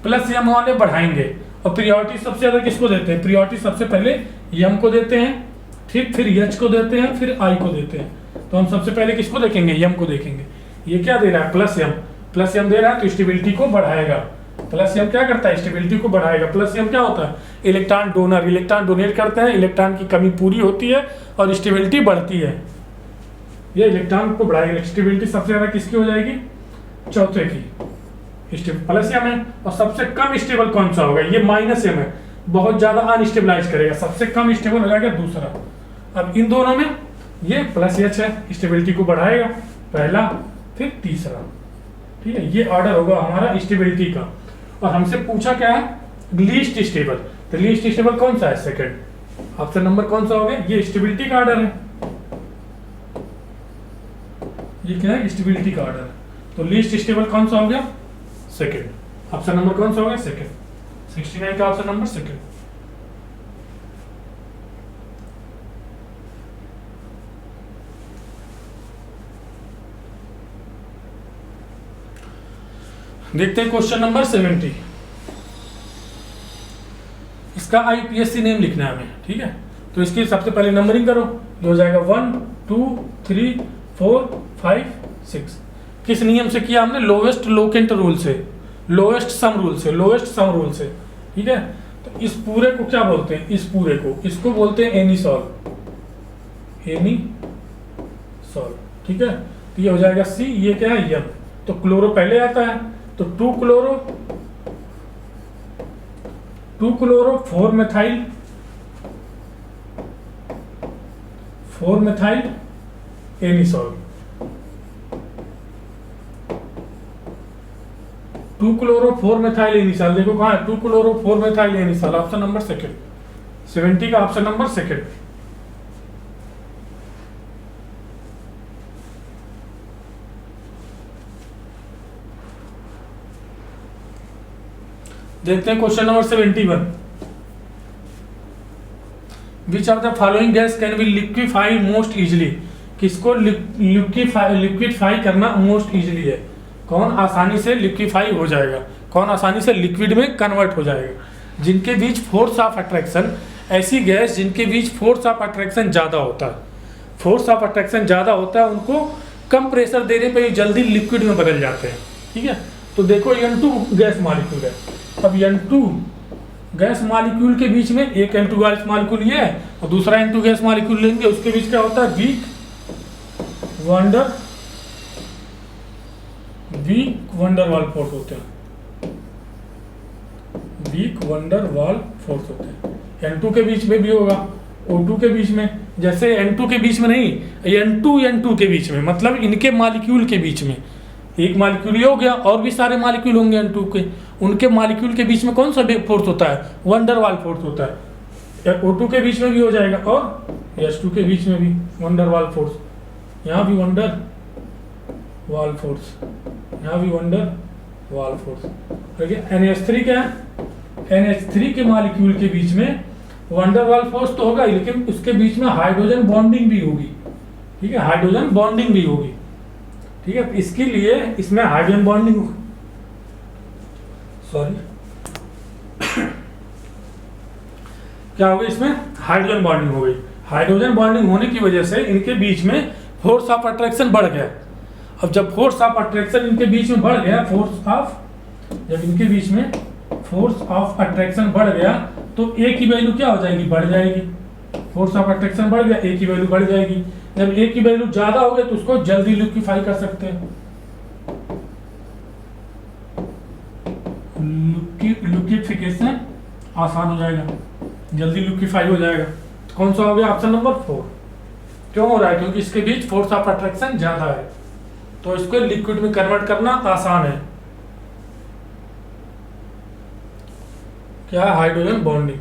+m वाले बढ़ाएंगे, और प्रियोरिटी सबसे ज्यादा किसको देते हैं, प्रियोरिटी सबसे पहले m को देते हैं, ठीक, फिर h को देते हैं, फिर i को देते हैं। तो हम सबसे पहले किसको देखेंगे, m को देखेंगे। ये क्या दे रहा है, +m दे रहा है, तो स्टेबिलिटी को बढ़ाएगा। +m क्या करता है, स्टेबिलिटी को बढ़ाएगा। +m क्या होता है, इलेक्ट्रॉन डोनर, इलेक्ट्रॉन डोनेट करते हैं, इलेक्ट्रॉन की कमी पूरी होती है और स्टेबिलिटी बढ़ती है। ये इलेक्ट्रॉन को बढ़ाएगा, स्टेबिलिटी सबसे ज्यादा किसकी हो जाएगी, चौथे की, +m है। और सबसे कम स्टेबल कौन सा होगा, ये -m है, बहुत ज्यादा अनस्टेबलाइज करेगा, सबसे कम स्टेबल हो जाएगा दूसरा। अब इन दोनों में ये +h है, स्टेबिलिटी को बढ़ाएगा, पहला फिर तीसरा, ठीक है, ये ऑर्डर होगा हमारा स्टेबिलिटी का। और हमसे पूछा क्या है, लीस्ट स्टेबल। तो लीस्ट स्टेबल कौन सा है, सेकंड। ऑप्शन नंबर कौन सा हो गया, ये स्टेबिलिटी का ऑर्डर है, ये क्या है, स्टेबिलिटी का ऑर्डर है। तो लीस्ट स्टेबल कौन सा हो गया, सेकंड। ऑप्शन नंबर कौन सा हो गया, सेकंड। 69 का ऑप्शन नंबर सेकंड। देखते हैं क्वेश्चन नंबर 70। इसका आईपीएससी नेम लिखना है हमें, ठीक है। तो इसकी सबसे पहले नंबरिंग करो, ये हो जाएगा 1 2 3 4 5 6। किस नियम से किया हमने, लोवेस्ट लोकेंट रूल से, लोवेस्ट सम रूल से, लोवेस्ट सम रूल से, ठीक है। तो इस पूरे को क्या बोलते हैं, इस पूरे को, इसको बोलते हैं एनी सॉल्व, एनी सॉल्व, ठीक है। तो ये हो जाएगा सी, ये क्या है, यम। तो क्लोरो पहले आता है, तो 2 chloro 4 methyl 4 methyl anisole. 2 chloro 4 methyl anisole, देखो कहाँ है, 2 chloro 4 methyl anisole, option number second. 70 का ऑप्शन नंबर सेकंड। देखते हैं question number 71। Which of the following gas can be liquefy most easily, किसको लिक्विफाई करना मोस्ट इजिली है, कौन आसानी से लिक्विफाई हो जाएगा, कौन आसानी से लिक्विड में कन्वर्ट हो जाएगा। जिनके बीच फोर्स ऑफ अट्रैक्शन, ऐसी गैस जिनके बीच फोर्स ऑफ अट्रैक्शन ज़्यादा होता है, फोर्स ऑफ अट्रैक्शन ज़्यादा होता है, उनको कम प्रेशर देने पे जल्दी लिक्विड में बदल जाते हैं, ठीक है। तो देखो N2 गैस मॉलिक्यूल है, अब N2 गैस मॉलिक्यूल के बीच में एक N2 गैस मॉलिक्यूल ये है और दूसरा N2 गैस मॉलिक्यूल लेंगे, उसके बीच क्या होता है, वीक वंडर वाल फोर्स होते हैं, वीक वंडर वाल फोर्स होते हैं। N2 के बीच में भी होगा, O2 के बीच में, जैसे N2 के बीच में नहीं, N2 के बीच में, मतलब इनके मॉलिक्यूल के बीच में, एक मॉलिक्यूल ये हो गया और भी सारे मॉलिक्यूल होंगे N2 के, उनके मॉलिक्यूल के बीच में कौन सा फोर्स होता है, वंडर वाल फोर्स होता है। O2 के बीच में भी हो जाएगा और H2 के बीच में भी वंडर वाल फोर्स, यहाँ भी वंडर वाल फोर्स, यहाँ भी वंडर वाल फोर्स। ठीक है, NH3 क्या है, NH3 के मॉलिक्यूल के बीच में वंडर वाल फोर्स तो होगा, लेकिन उसके बीच में हाइड्रोजन बॉन्डिंग भी होगी, ठीक है, हाइड्रोजन बॉन्डिंग भी होगी, ठीक है। इसके लिए इसमें हाइड्रोजन बॉन्डिंग, सॉरी क्या हो गई, इसमें हाइड्रोजन बॉन्डिंग हो गई। हाइड्रोजन बॉन्डिंग होने की वजह से इनके बीच में फोर्स ऑफ अट्रैक्शन बढ़ गया। अब जब फोर्स ऑफ अट्रैक्शन इनके बीच में बढ़ गया, जब इनके बीच में फोर्स ऑफ अट्रैक्शन बढ़ गया तो ए की वैल्यू क्या हो जाएगी, बढ़ जाएगी। फोर्स ऑफ अट्रैक्शन बढ़ गया, ए की वैल्यू बढ़ जाएगी। जब ए की वैल्यू ज्यादा हो गई तो उसको जल्दी लिक्विफाई कर सकते हैं, लिक्विफिकेशन आसान हो जाएगा, जल्दी लिक्विफाई हो जाएगा। तो कौन सा हो गया, ऑप्शन नंबर 4। क्यों हो रहा है, क्योंकि इसके बीच फोर्स ऑफ अट्रैक्शन ज्यादा है, तो इसको लिक्विड में कन्वर्ट करना आसान है। क्या है, हाइड्रोजन बॉन्डिंग।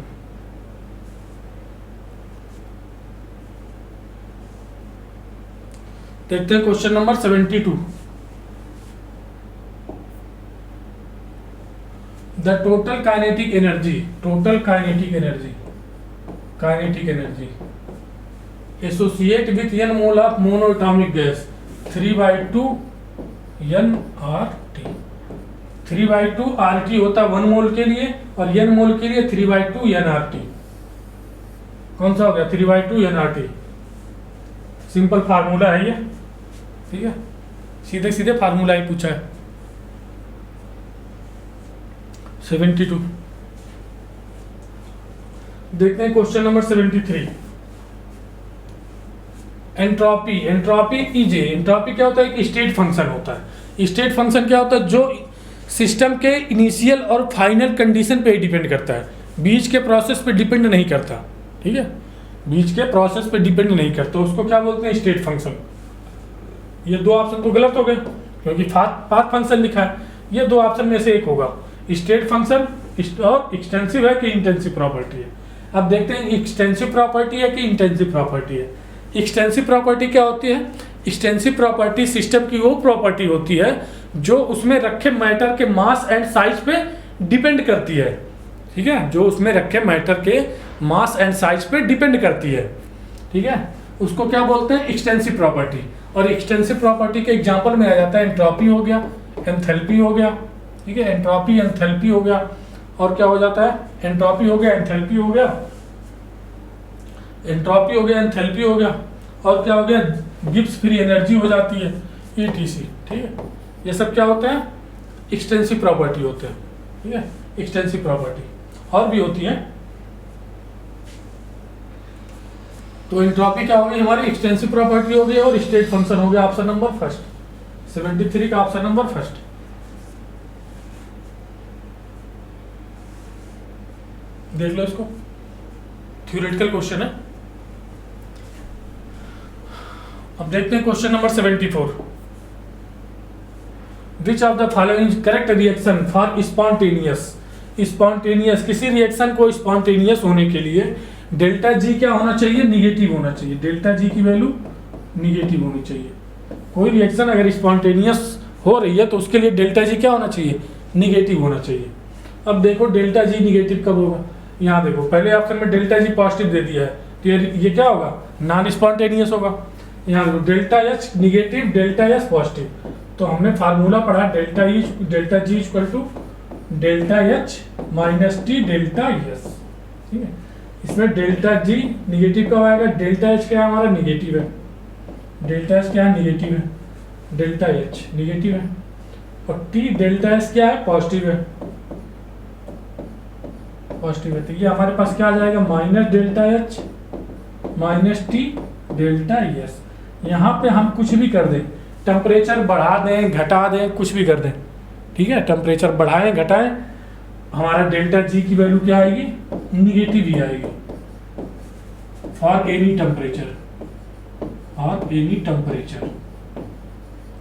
देखते हैं question number 72। The total kinetic energy associate with n mole of monoatomic gas 3/2 nRT। 3/2 RT होता है 1 मोल के लिए और n मोल के लिए 3/2 nRT। कौन सा हो गया, 3/2 nRT। सिंपल फार्मूला है ये, ठीक है, सीधे सीधे फार्मूला ही पूछा है। 72। देखते हैं क्वेश्चन नंबर 73। एंट्रोपी एंट्रोपी क्या होता है, एक स्टेट फंक्शन होता है। स्टेट फंक्शन क्या होता है, जो सिस्टम के इनिशियल और फाइनल कंडीशन पे ही डिपेंड करता है, बीच के प्रोसेस पे डिपेंड नहीं करता, ठीक है, बीच के प्रोसेस पे डिपेंड नहीं करता, उसको क्या बोलते हैं, स्टेट फंक्शन। ये दो ऑप्शन तो गलत हो गए, क्योंकि पाथ फंक्शन लिखा है। ये दो ऑप्शन में से एक होगा, स्टेट फंक्शन और एक्सटेंसिव है कि इंटेंसिव प्रॉपर्टी है। अब देखते हैं एक्सटेंसिव प्रॉपर्टी है कि इंटेंसिव प्रॉपर्टी है। एक्सटेंसिव प्रॉपर्टी क्या होती है? एक्सटेंसिव प्रॉपर्टी सिस्टम की वो प्रॉपर्टी होती है जो उसमें रखे मैटर के मास एंड साइज पे डिपेंड करती है। ठीक है, जो उसमें रखे मैटर के मास एंड साइज पे डिपेंड करती है। ठीक है, उसको क्या बोलते हैं? Extensive property. और एक्सटेंसिव प्रॉपर्टी के एग्जांपल में आ जाता है एंट्रोपी हो गया, एंथैल्पी हो गया। ठीक है, एंट्रोपी एंथैल्पी हो गया, और क्या हो जाता है? एंट्रोपी हो गया, एंथैल्पी हो गया, एंट्रोपी हो गया, एंथैल्पी हो गया, और क्या हो गया? गिब्स फ्री एनर्जी हो जाती है, ETC। ठीक है, ये सब क्या होते हैं? एक्सटेंसिव प्रॉपर्टी होते हैं। ठीक है, एक्सटेंसिव प्रॉपर्टी और भी होती है। तो एंट्रोपी क्या हो गई हमारी? एक्सटेंसिव प्रॉपर्टी हो गई, और स्टेट फंक्शन हो गया ऑप्शन नंबर फर्स्ट, 73 का ऑप्शन नंबर फर्स्ट। देख लो इसको, थ्योरेटिकल क्वेश्चन है। अब देखते हैं question number 74। Which of the following correct reaction for spontaneous? Spontaneous किसी रिएक्शन को स्पॉन्टेनियस होने के लिए डेल्टा जी क्या होना चाहिए? निगेटिव होना चाहिए। डेल्टा जी की वैल्यू निगेटिव होनी चाहिए। कोई रिएक्शन अगर स्पॉन्टेनियस हो रही है तो उसके लिए डेल्टा जी क्या होना चाहिए? निगेटिव होना चाहिए। अब देखो डेल्टा जी निगेटिव कब होगा? यहाँ देखो पहले ऑप्शन में डेल्टा जी पॉजिटिव दे दिया है, तो ये क्या होगा? नॉन स्पॉन्टेनियस होगा। यहाँ देखो delta H negative, delta S positive. तो हमने फार्मूला पढ़ा delta G equal to delta H minus T delta S. ठीक है, इसमें डेल्टा जी निगेटिव कब आएगा? डेल्टा एच क्या हमारा निगेटिव है, डेल्टा एच क्या है? निगेटिव है, डेल्टा एच निगेटिव है, और टी डेल्टा एस क्या है? पॉजिटिव है, पॉजिटिव है। तो ये हमारे पास क्या आ जाएगा? Minus delta H minus T delta S. यहाँ पे हम कुछ भी कर दें, टेम्परेचर बढ़ा दें घटा दें, कुछ भी कर दें। ठीक है, टेम्परेचर बढ़ाएं घटाएं, हमारा डेल्टा जी की वैल्यू क्या आएगी? निगेटिव ही आएगी फॉर एनी टेम्परेचर, और एनी टेम्परेचर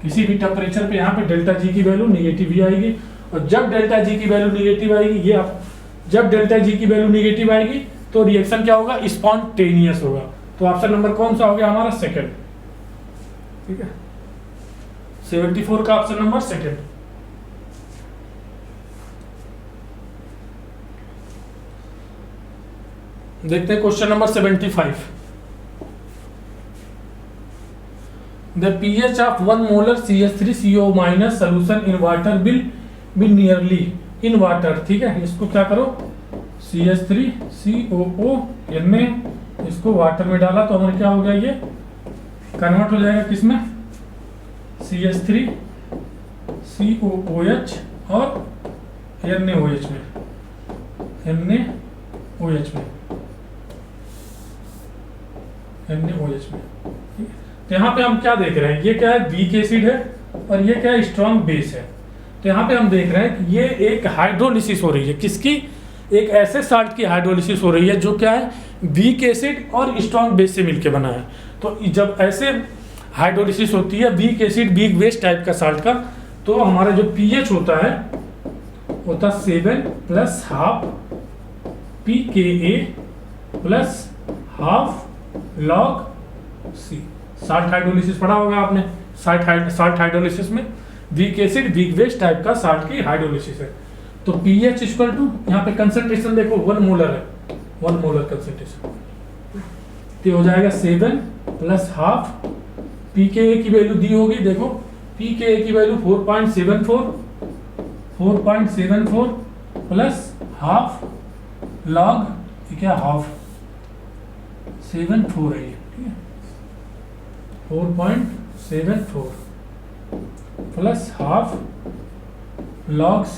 किसी भी टेम्परेचर पे यहाँ पे डेल्टा जी की वैल्यू निगेटिव ही आएगी। और जब डेल्टा जी की वैल्यू निगेटिव आएगी, ये जब डेल्टा जी की वैल्यू निगेटिव आएगी तो रिएक्शन क्या होगा? स्पॉन्टेनियस होगा। तो ऑप्शन नंबर कौन सा हो गया हमारा? सेकंड। ठीक है, 74 का ऑप्शन नंबर सेकंड। देखते हैं question number 75। The pH of 1 molar CH3CO minus solution in water will be nearly in water। ठीक है, इसको क्या करो? CH3COO ने इसको वाटर में डाला तो हमारे क्या हो गया? ये कन्वर्ट हो जाएगा किसमें? CH3COOH और NaOH में, NaOH में, NaOH में। तो यहाँ पे हम क्या देख रहे हैं? ये क्या है? वीक एसिड है, और ये क्या है? स्ट्रॉन्ग बेस है। तो यहाँ पे हम देख रहे हैं कि ये एक हाइड्रोलिसिस हो रही है। किसकी? एक ऐसे साल्ट की हाइड्रोलिसिस हो रही है जो क्या है? वीक एसिड और स्ट्रॉन्ग बेस से मिलकर बना है। तो जब ऐसे हाइड्रोलिसिस होती है weak acid weak base type का साल्ट का, तो हमारा जो pH होता है 7 plus half pKa plus half log C। Salt hydrolysis पढ़ा होगा आपने। साल्ट हाइड्रोलिसिस में weak acid weak base type का साल्ट की हाइड्रोलिसिस है। तो pH इक्वल टू, यहाँ पे कंसंट्रेशन देखो 1 मोलर है, 1 मोलर कंसंट्रेशन, तो हो जाएगा 7 प्लस हाफ pKa की वैल्यू दी होगी। देखो pKa की वैल्यू 4.74 प्लस हाफ लॉग क्या? हाफ 74 है ये। ठीक है, 4.74 plus half log C।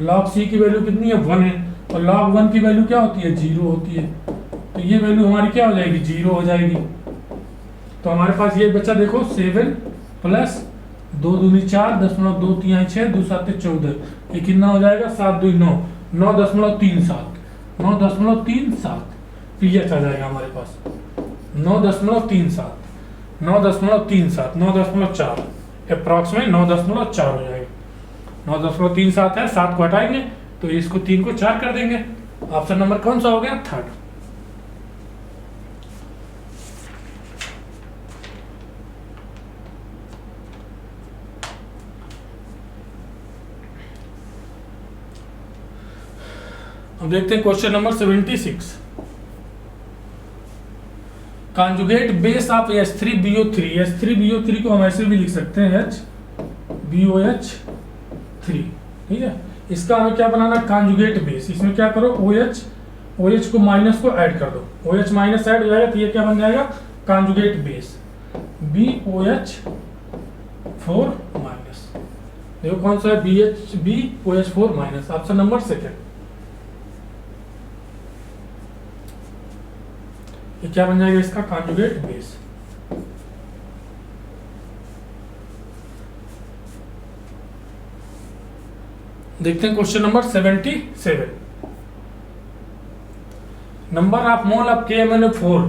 log C की वैल्यू कितनी है? 1 है, और log 1 की वैल्यू क्या होती है? 0 होती है। तो ये वैल्यू हमारी क्या हो जाएगी? 0 हो जाएगी। तो हमारे पास ये बच्चा देखो 7 प्लस 2 दूनी 4, 2 3 6, 2 7 14, ये कितना हो जाएगा? 7 2 9, 9.37, 9.37 pH आ जाएगा हमारे पास, 9.37, 9.37, 9.4। अप्रॉक्सीमेट 9.4 हो जाएगा। 9.37 है, 7 को हटाएंगे तो इसको 3 को 4 कर देंगे। ऑप्शन नंबर कौन सा हो गया? थर्ड। अब देखते हैं question number 76। Conjugate base of H3BO3। H3BO3 को हम ऐसे भी लिख सकते हैं HBOH3, ठीक है। इसका हमें क्या बनाना? Conjugate base. इसमें क्या करो, OH को माइनस को ऐड कर दो, OH माइनस ऐड हो जाएगा तो ये क्या बन जाएगा? Conjugate base BOH4 minus. देखो कौन सा है? BOH4 minus, option number second. ये क्या बन जाएगा? इसका कॉन्जुगेट बेस। देखते हैं question number 77। Number of mole of KMnO4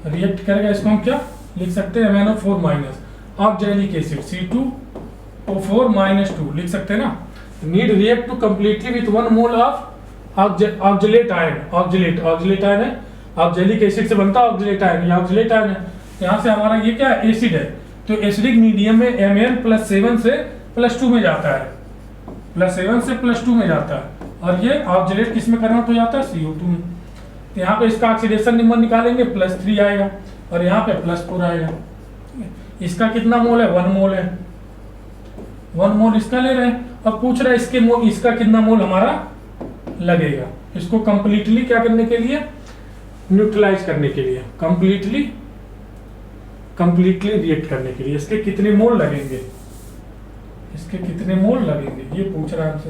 react करेगा, इसको हम क्या लिख सकते हैं? MnO4 minus oxalic acid C2O4 minus 2 लिख सकते हैं ना। Need react to completely with 1 mole of oxalate ion. Oxalate ion है, ऑक्जेलिक एसिड से बनता है ऑक्जेलेट आयन, ये ऑक्जेलेट आयन है। यहाँ से हमारा ये क्या है? एसिड है, तो एसिडिक मीडियम में Mn+7 से +2 में जाता है, +7 से +2 में जाता है, और ये ऑक्जेलेट किस में कन्वर्ट हो जाता है? CO2 में। तो यहाँ पे इसका ऑक्सीडेशन नंबर निकालेंगे, +3 आएगा, और यहाँ पे +4 आएगा। इसका कितना मोल है? 1 मोल है, 1 मोल इसका ले रहे हैं। अब पूछ रहा है इसका कितना मोल हमारा लगेगा? इसको कंप्लीटली क्या करने के लिए? न्यूट्रलाइज करने के लिए, कंप्लीटली रिएक्ट करने के लिए इसके कितने मोल लगेंगे? ये पूछ रहा है हमसे,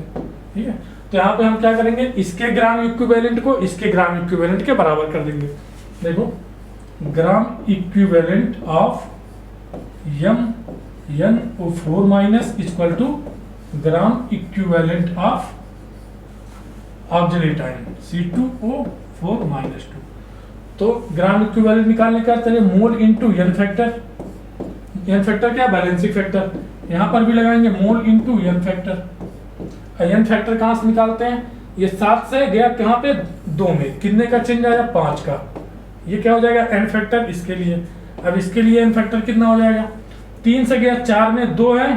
ठीक है। तो यहाँ पे हम क्या करेंगे? इसके ग्राम इक्विवेलेंट को इसके ग्राम इक्विवेलेंट के बराबर कर देंगे। देखो gram equivalent of MnO4 minus equal to gram equivalent of oxalate ion C2O4 minus 2। तो ग्राम इक्विवेलेंट निकालने का तरीका mole into n factor. n factor क्या? Balancing factor. यहाँ पर भी लगाएंगे mole into n factor. n factor कहाँ से निकालते हैं? ये 7 से गया कहाँ पे? 2 में, कितने का चेंज आया? 5 का। ये क्या हो जाएगा? n फैक्टर इसके लिए। अब इसके लिए n फैक्टर कितना हो जाएगा? 3 से गया 4 में, 2 है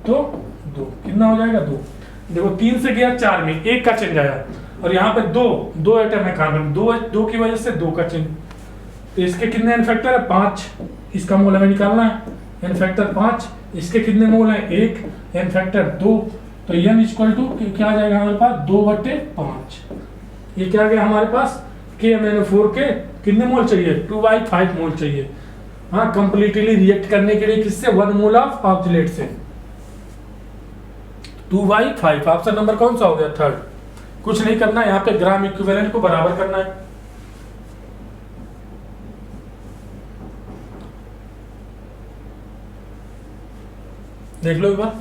तो 2, कितना हो जाएगा? 2। देखो 3 से गया 4 में, 1 का चेंज आया, और यहाँ पे 2 एटम है कार्बन, 2 की वजह से 2 का चेंज। तो इसके कितने n फैक्टर है? 5। इसका मोल हमें निकालना है, n फैक्टर 5। इसके कितने मोल है? 1, n फैक्टर 2। तो n इक्वल टू क्या आ जाएगा हमारे पास? 2/5। ये क्या आ गया हमारे पास? KMnO4 के कितने मोल चाहिए? 2/5 मोल चाहिए। हाँ, कंप्लीटली रिएक्ट करने के लिए किससे? 1 मोल ऑफ ऑक्जेलेट से। 2/5 ऑप्शन नंबर कौन सा हो गया? थर्ड। कुछ नहीं करना, यहाँ पे ग्राम इक्विवेलेंट को बराबर करना है। देख लो एक बार,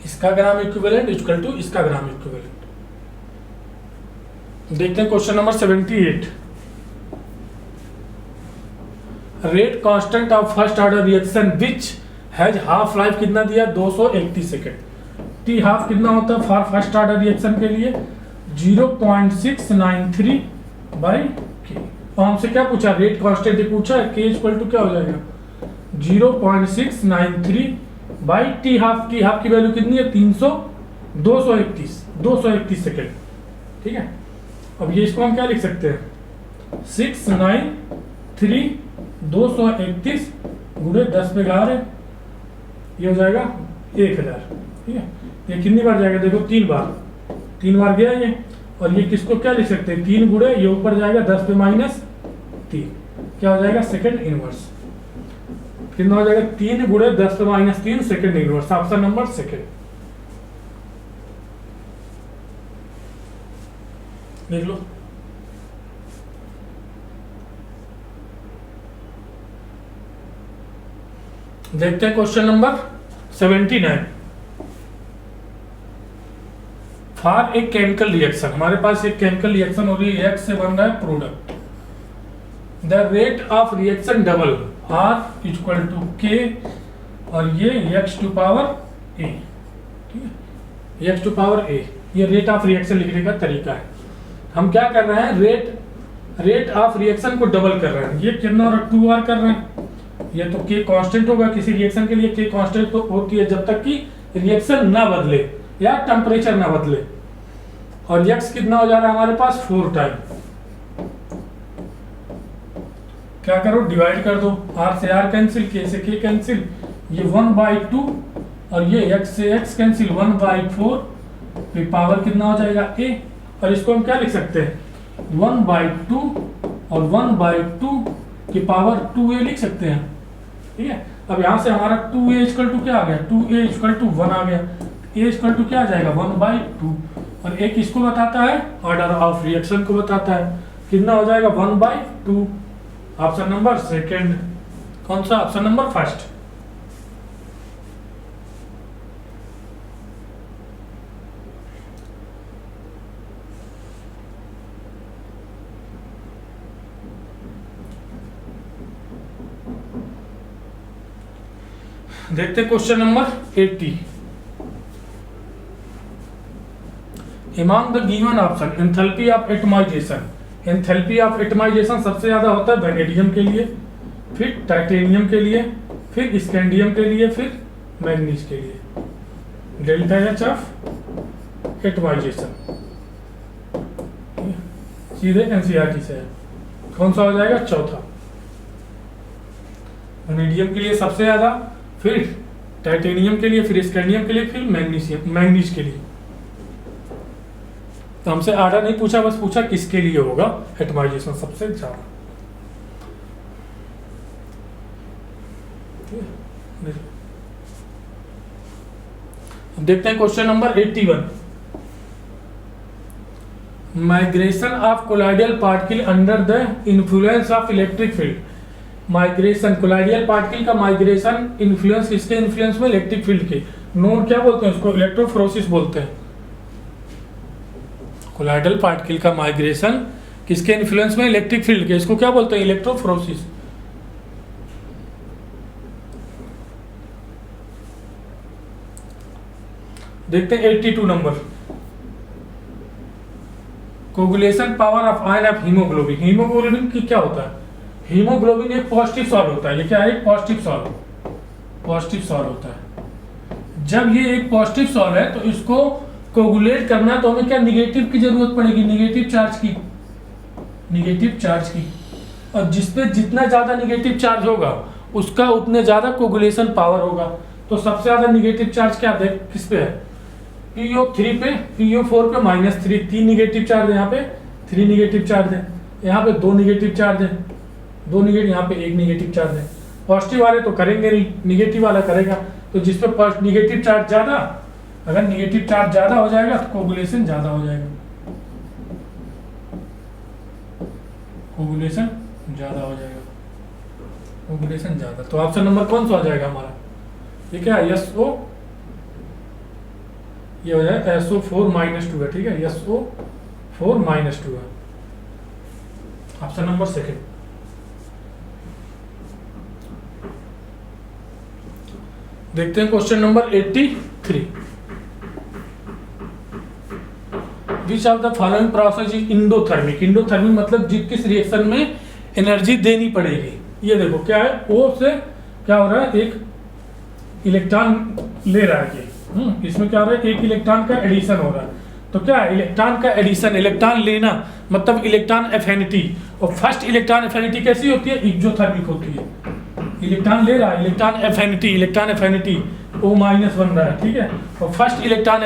इसका ग्राम इक्विवेलेंट इक्वल टू इसका ग्राम इक्विवेलेंट। देखते हैं question number 78। Rate constant of first order reaction which has half life कितना दिया? 231 सेकेंड। टी हाफ कितना होता है फॉर फर्स्ट ऑर्डर रिएक्शन के लिए? 0.693/K। और हमसे क्या पूछा? रेट कांस्टेंट ही पूछा है। K इक्वल टू क्या हो जाएगा? 0.693/T half. टी हाफ की वैल्यू कितनी है? 231 सेकेंड, ठीक है। अब ये इसको हम क्या लिख सकते हैं? 693/231 गुणे 10⁻11, ये हो जाएगा 1000, ठीक है। ये कितनी बार जाएगा? देखो 3 बार गया ये। और ये किसको क्या लिख सकते हैं? 3 गुणे ये ऊपर जाएगा 10⁻3, क्या हो जाएगा? Second inverse. कितना हो जाएगा? 3 गुणे 10⁻3 second inverse. Option number second. देख लो, देखते हैं क्वेश्चन नंबर 79। फॉर एक केमिकल रिएक्शन, हमारे पास एक केमिकल रिएक्शन हो रही है, एक्स से बन रहा है product, the rate of reaction double R equal to K, और ये एक्स टू पावर ए, ठीक है, एक्स टू पावर ए, ये रेट ऑफ रिएक्शन लिखने का तरीका है। हम क्या कर रहे हैं, रेट ऑफ रिएक्शन को डबल कर रहे हैं, ये कितना और 2r कर रहे हैं, ये तो k कांस्टेंट होगा किसी रिएक्शन के लिए, k कांस्टेंट तो होती है जब तक कि रिएक्शन ना बदले या टेम्परेचर ना बदले, और x कितना हो जा रहा है हमारे पास 4 टाइम, क्या करो डिवाइड कर दो, r से r कैंसिल, k से k कैंसिल, ये 1/2 और ये x से x कैंसिल 1/4, तो पावर कितना हो जाएगा a, और इसको हम क्या लिख सकते हैं 1/2 और 1/2 की पावर 2a लिख सकते हैं, ठीक है। अब यहाँ से हमारा 2a इक्वल टू क्या आ गया, 2a इक्वल टू 1 आ गया, a इक्वल टू क्या आ जाएगा 1/2, और एक इसको बताता है ऑर्डर ऑफ रिएक्शन को बताता है, कितना हो जाएगा 1/2। ऑप्शन नंबर सेकंड, कौन सा, ऑप्शन नंबर फर्स्ट। देखते हैं question number 80। Among the given option enthalpy of atomization, enthalpy of atomization सबसे ज्यादा होता है वैनेडियम के लिए, फिर टाइटेनियम के लिए, फिर स्कैंडियम के लिए, फिर मैग्नीज के लिए, डेल्टा एच ऑफ एटमाइजेशन सीधे एनसीईआरटी से है। कौन सा हो जाएगा चौथा, वैनेडियम के लिए सबसे ज्यादा, फिर टाइटेनियम के लिए, फिर स्कैंडियम के लिए, फिर मैग्नीज के लिए। तो हमसे आर्डर नहीं पूछा, बस पूछा किसके लिए होगा एटमाइजेशन सबसे ज्यादा। देखते हैं question number 81। Migration of colloidal particle under the influence of electric field, migration colloidal particle का माइग्रेशन इन्फ्लुएंस किसके इन्फ्लुएंस में, इलेक्ट्रिक फील्ड के, नोड क्या बोलते हैं उसको, इलेक्ट्रोफोरेसिस बोलते हैं। कोलाइडल पार्टिकल का माइग्रेशन किसके इन्फ्लुएंस में, इलेक्ट्रिक फील्ड के, इसको क्या बोलते हैं इलेक्ट्रोफोरेसिस। देखते हैं 82 number, coagulation power of ion of haemoglobin, haemoglobin की क्या होता है, हीमोग्लोबिन एक पॉजिटिव सॉल्व होता है, ये क्या है एक पॉजिटिव सॉल्व होता है। जब ये एक पॉजिटिव सॉल्व है तो इसको कोगुलेट करना है तो हमें क्या निगेटिव की जरूरत पड़ेगी, निगेटिव चार्ज की, और जिसपे जितना ज्यादा निगेटिव चार्ज होगा उसका उतने ज्यादा कोगुलेशन पावर होगा। तो सबसे ज्यादा निगेटिव चार्ज क्या देख किस पे है, PO3 पे, PO4 पे -3, 3 निगेटिव चार्ज है यहाँ पे, 3 निगेटिव चार्ज है यहाँ पे, 2 निगेटिव चार्ज है, 2 निगेटिव, यहाँ पे 1 निगेटिव चार्ज है। पॉजिटिव वाले तो करेंगे नहीं, निगेटिव वाला करेगा, तो जिसपे निगेटिव चार्ज ज्यादा, अगर निगेटिव चार्ज ज्यादा हो जाएगा तो कोगुलेशन ज्यादा हो जाएगा, कोगुलेशन ज्यादा। तो ऑप्शन नंबर कौन सा हो जाएगा हमारा, ये क्या है SO, ये हो जाएगा SO4 -2 है, ठीक है, SO4 -2 है, ऑप्शन नंबर सेकंड। देखते हैं question number 83। Which of the following process is endothermic, endothermic मतलब किस रिएक्शन में एनर्जी देनी पड़ेगी। ये देखो क्या है, O से क्या हो रहा है, एक इलेक्ट्रॉन ले रहा है ये, इसमें क्या हो रहा है, एक इलेक्ट्रॉन का एडिशन हो रहा है। तो क्या है इलेक्ट्रॉन का एडिशन, इलेक्ट्रॉन लेना मतलब इलेक्ट्रॉन एफिनिटी, और फर्स्ट इलेक्ट्रॉन एफिनिटी कैसी होती है, एक्सोथर्मिक होती है। इलेक्ट्रॉन ले रहा है, इलेक्ट्रॉन एफिनिटी O- बन रहा है, ठीक है, और फर्स्ट इलेक्ट्रॉन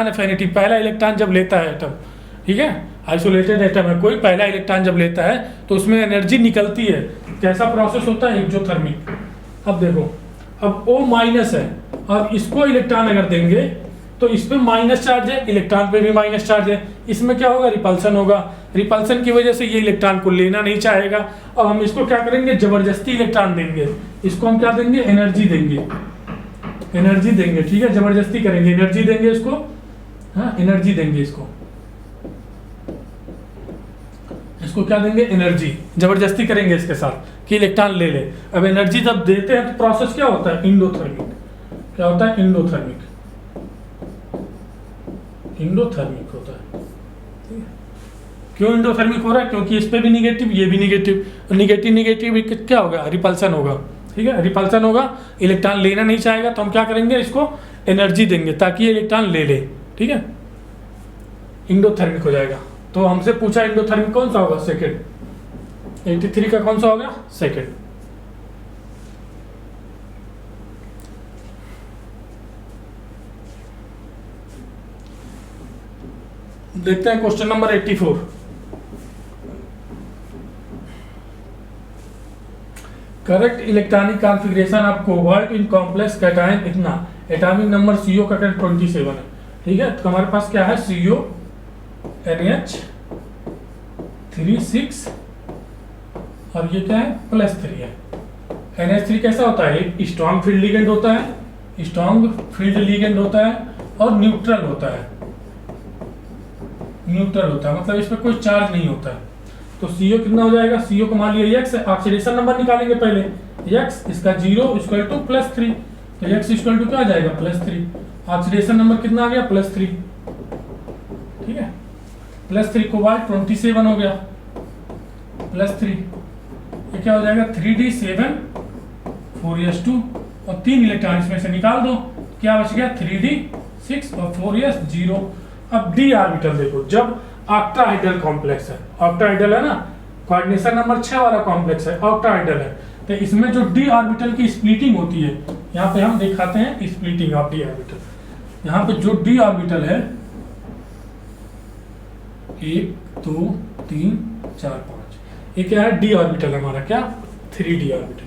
एफिनिटी पहला इलेक्ट्रॉन जब लेता है एटम, ठीक है, आइसोलेटेड एटम है कोई, पहला इलेक्ट्रॉन जब लेता है तो उसमें एनर्जी निकलती है, कैसा प्रोसेस होता है एक्सोथर्मिक। अब देखो, अब O- है और इसको इलेक्ट्रॉन अगर देंगे तो इस पे माइनस चार्ज है, इलेक्ट्रॉन पे भी माइनस चार्ज है, इसमें क्या होगा, रिपल्सन होगा, रिपल्सन की वजह से ये इलेक्ट्रॉन को लेना नहीं चाहेगा। अब हम इसको क्या करेंगे, जबरदस्ती इलेक्ट्रॉन देंगे, इसको हम क्या देंगे, एनर्जी देंगे, ठीक है, जबरदस्ती करेंगे, एनर्जी देंगे इसको, हाँ, एनर्जी देंगे इसको क्या देंगे, एनर्जी, जबरदस्ती करेंगे इसके साथ कि इलेक्ट्रॉन ले ले। अब एनर्जी जब देते हैं तो प्रोसेस क्या होता है, इंडोथर्मिक। क्या होता है, इंडोथर्मिक होता है। क्यों इंडोथर्मिक हो रहा है, क्योंकि इस पे भी निगेटिव, ये भी निगेटिव, निगेटिव क्या होगा, रिपल्सन होगा। ठीक है, रिपल्सन होगा, इलेक्ट्रॉन लेना नहीं चाहेगा तो हम क्या करेंगे, इसको एनर्जी देंगे ताकि ये इलेक्ट्रॉन ले ले। ठीक है, इंडोथर्मिक हो जाएगा। तो हमसे पूछा इंडोथर्मिक कौन सा होगा, सेकेंड। 83 का कौन सा होगा, सेकेंड। देखते हैं question number 84। Correct electronic configuration of cobalt in complex cation इतना, एटॉमिक नंबर CO का 27 है। ठीक है, तो हमारे पास क्या है, CO NH36 और ये क्या है, +3 है। NH3 कैसा होता है, एक स्ट्रॉन्ग फील्ड लिगेंड होता है, और न्यूट्रल होता है, मतलब इस पर कोई चार्ज नहीं होता है। तो CO कितना हो जाएगा, CO को मान लिया X, ऑक्सीडेशन नंबर निकालेंगे पहले, X इसका 0 = +3, तो X = क्या आ जाएगा, +3। ऑक्सीडेशन नंबर कितना आ गया, +3। ठीक है, +3 कोबाल्ट 27 हो गया, +3 ये क्या हो जाएगा, 3d7 4s2 और 3 इलेक्ट्रॉन इसमें से निकाल दो, क्या बच गया, 3d6 और 4s0। अब d ऑर्बिटल देखो, जब ऑक्टाहेड्रल कॉम्प्लेक्स है, ऑक्टाहेड्रल है ना, कोऑर्डिनेशन नंबर 6 वाला कॉम्प्लेक्स है, ऑक्टाहेड्रल है, तो इसमें जो d ऑर्बिटल की स्प्लिटिंग होती है, यहाँ पे हम दिखाते हैं स्प्लिटिंग ऑफ d ऑर्बिटल। यहाँ पे जो d ऑर्बिटल है 1 2 3 4 5, ये क्या है, d ऑर्बिटल हमारा, क्या 3d ऑर्बिटल।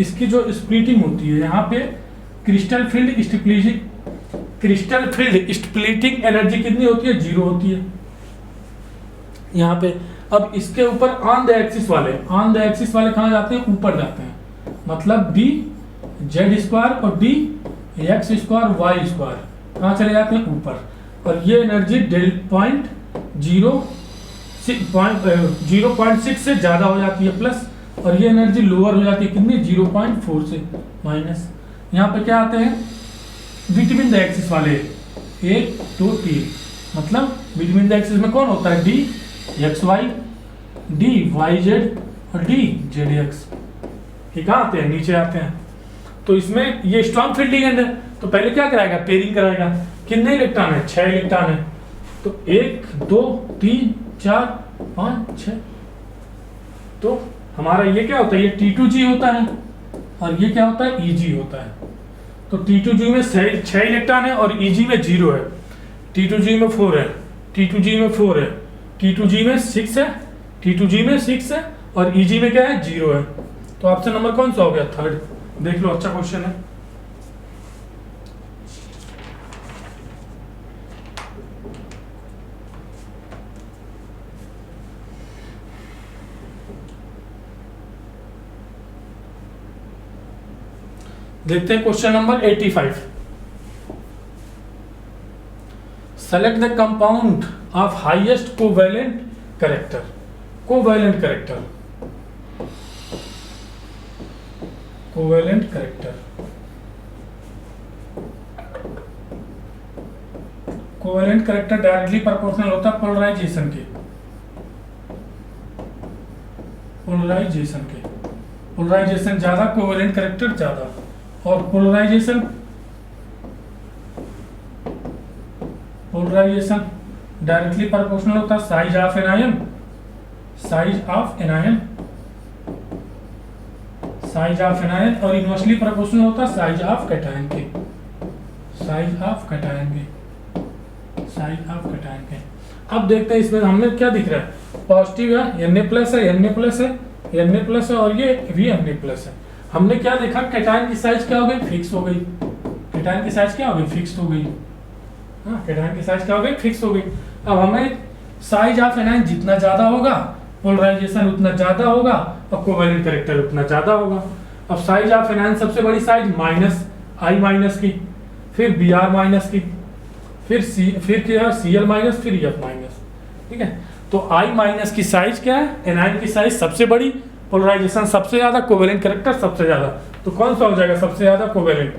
इसकी जो स्प्लिटिंग होती है यहाँ पे क्रिस्टल फील्ड स्प्लिटिंग एनर्जी कितनी होती है, 0 होती है यहाँ पे। अब इसके ऊपर ऑन द एक्सिस वाले कहाँ जाते हैं, ऊपर जाते हैं, मतलब d z² और d x² y² कहाँ चले जाते हैं, ऊपर। और ये एनर्जी 0.6 से ज्यादा हो जाती है प्लस, और ये एनर्जी लोअर हो जाती है कितनी, 0.4 से माइनस। यहाँ पे क्या आते हैं, बिटवीन द एक्सिस वाले 1 2 3, मतलब बिटवीन द एक्सिस में कौन होता है, d xy, d yz और d zx, ये कहाँ आते हैं, नीचे आते हैं। तो इसमें ये स्ट्रॉन्ग फील्ड लिगेंड है, तो पहले क्या कराएगा, पेयरिंग कराएगा। कितने इलेक्ट्रॉन है, 6 इलेक्ट्रॉन है, तो 1 2 3 4 5 6। तो हमारा ये क्या होता है, ये T2G होता है, और ये क्या होता है, EG होता है। तो T2G में 6 इलेक्ट्रॉन है और EG में 0 है, T2G में 4 है, T2G में 4 है, T2G में 6 है, T2G में 6 है, और EG में क्या है, 0 है। तो ऑप्शन नंबर कौन सा हो गया, 3rd। देख लो, अच्छा क्वेश्चन है। देखते हैं question number 85। Select the compound of highest covalent character. Covalent character directly proportional होता है पोलराइजेशन के। पोलराइजेशन ज्यादा, कोवैलेंट कैरेक्टर ज्यादा। और पोलराइजेशन डायरेक्टली प्रोपोर्शनल होता है साइज ऑफ एनायन और इनवर्सली प्रोपोर्शनल होता है साइज ऑफ कैटायन के। अब देखते हैं इसमें हमें क्या दिख रहा है, पॉजिटिव है, Na प्लस है और ये भी Na प्लस है। हमने क्या देखा, कैटायन की साइज क्या हो गई, फिक्स हो गई। कैटायन की साइज क्या हो गई, फिक्स हो गई। कैटायन की साइज क्या हो गई, फिक्स हो गई। अब हमें साइज ऑफ एनायन जितना ज्यादा होगा, पोलराइजेशन उतना ज्यादा होगा, और कोवैलेंट कैरेक्टर उतना ज्यादा होगा। अब साइज ऑफ एनायन सबसे बड़ी साइज -I- की, फिर Br- की, फिर क्या है Cl माइनस, फिर F माइनस, ठीक है। तो I माइनस की साइज क्या है, एनायन की साइज सबसे बड़ी, पोलराइजेशन सबसे ज्यादा, कोवेलेंट कैरेक्टर सबसे ज्यादा। तो कौन सा हो जाएगा सबसे ज्यादा कोवेलेंट,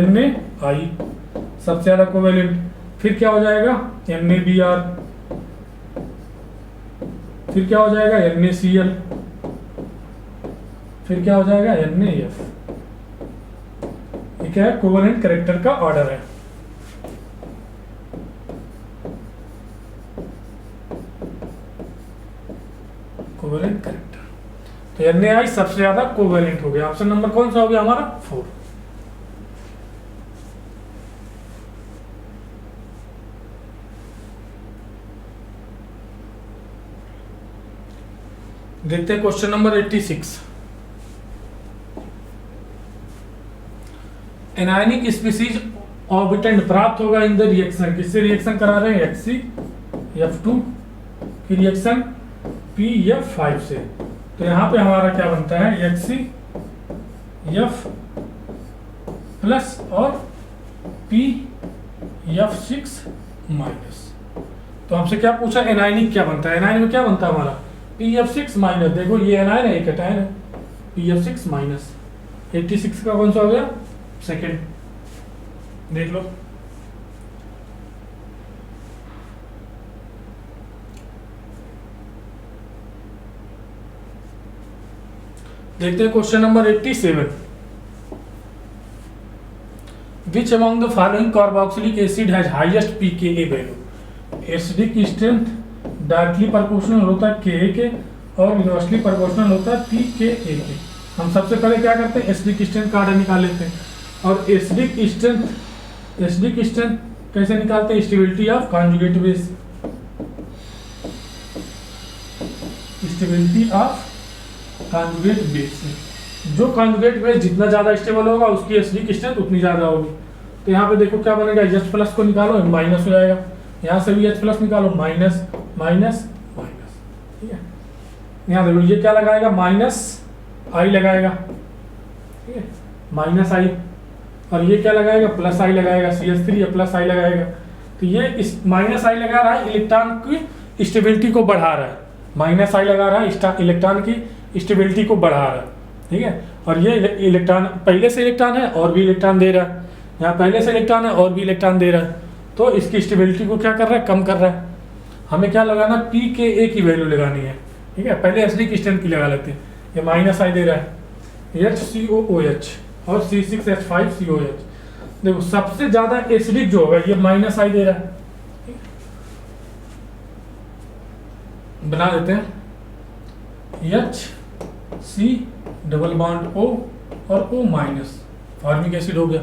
Na I सबसे ज्यादा कोवेलेंट। फिर क्या हो जाएगा NaBr, फिर क्या हो जाएगा NaCl, फिर क्या हो जाएगा NaF। ये क्या है, कोवेलेंट कैरेक्टर का ऑर्डर है। कोवेलेंट कैरेक्टर, तो Na सबसे ज्यादा कोवेलेंट हो गया। ऑप्शन नंबर कौन सा हो गया हमारा 4। देखते हैं क्वेश्चन नंबर 86। एनायनिक स्पीसीज ऑर्बिटेंट प्राप्त होगा इन द रिएक्शन, किससे रिएक्शन करा रहे हैं HCF2 की रिएक्शन PF5 से। तो यहाँ पे हमारा क्या बनता है HCF प्लस और PF6 माइनस। तो हमसे क्या पूछा, एनायनिक क्या बनता है, एनायन में क्या बनता है हमारा PF6 माइनस। देखो ये एनायन है, एक कैटायन है, PF6 माइनस। 86 का कौन सा हो गया सेकेंड, देख लो। देखते हैं question number 87। Which among the following carboxylic acid has highest pKa value. Acidic strength directly proportional होता है Ka के और इनवर्सली प्रोपोर्शनल होता है pKa के। हम सबसे पहले क्या करते हैं, एसिडिक स्ट्रेंथ का ऑर्डर निकाल लेते हैं। और एसिडिक स्ट्रेंथ कैसे निकालते हैं, stability of conjugate base, stability of conjugate base से। जो कॉन्जुगेट बेस जितना ज्यादा स्टेबल होगा उसकी एसिडिक स्ट्रेंथ उतनी ज्यादा होगी। तो यहाँ पे देखो क्या बनेगा, H प्लस को निकालो माइनस हो जाएगा, यहाँ से भी H प्लस निकालो माइनस माइनस माइनस, ठीक है। यहाँ देखो ये क्या लगाएगा, माइनस आई लगाएगा, ठीक है, माइनस आई। और ये क्या लगाएगा, प्लस आई लगाएगा, CH3 या प्लस आई लगाएगा। तो ये इस माइनस आई लगा रहा है, इलेक्ट्रॉन की स्टेबिलिटी को बढ़ा रहा है। माइनस आई लगा रहा है, इलेक्ट्रॉन की स्टेबिलिटी को बढ़ा रहा है, ठीक है। और ये इलेक्ट्रॉन पहले से इलेक्ट्रॉन है और भी इलेक्ट्रॉन दे रहा है, यहाँ पहले से इलेक्ट्रॉन है और भी इलेक्ट्रॉन दे रहा है। तो इसकी स्टेबिलिटी को क्या कर रहा है, कम कर रहा है। हमें क्या लगाना, pKa की वैल्यू लगानी है, ठीक है। पहले एसिडिक स्ट्रेंथ की लगा लेते हैं। ये माइनस आई दे रहा है HCOOH और C6H5COH। देखो सबसे ज्यादा एसिडिक जो होगा ये माइनस आई दे रहा है, बना देते हैं HC डबल बॉन्ड O और O माइनस, फॉर्मिक एसिड हो गया।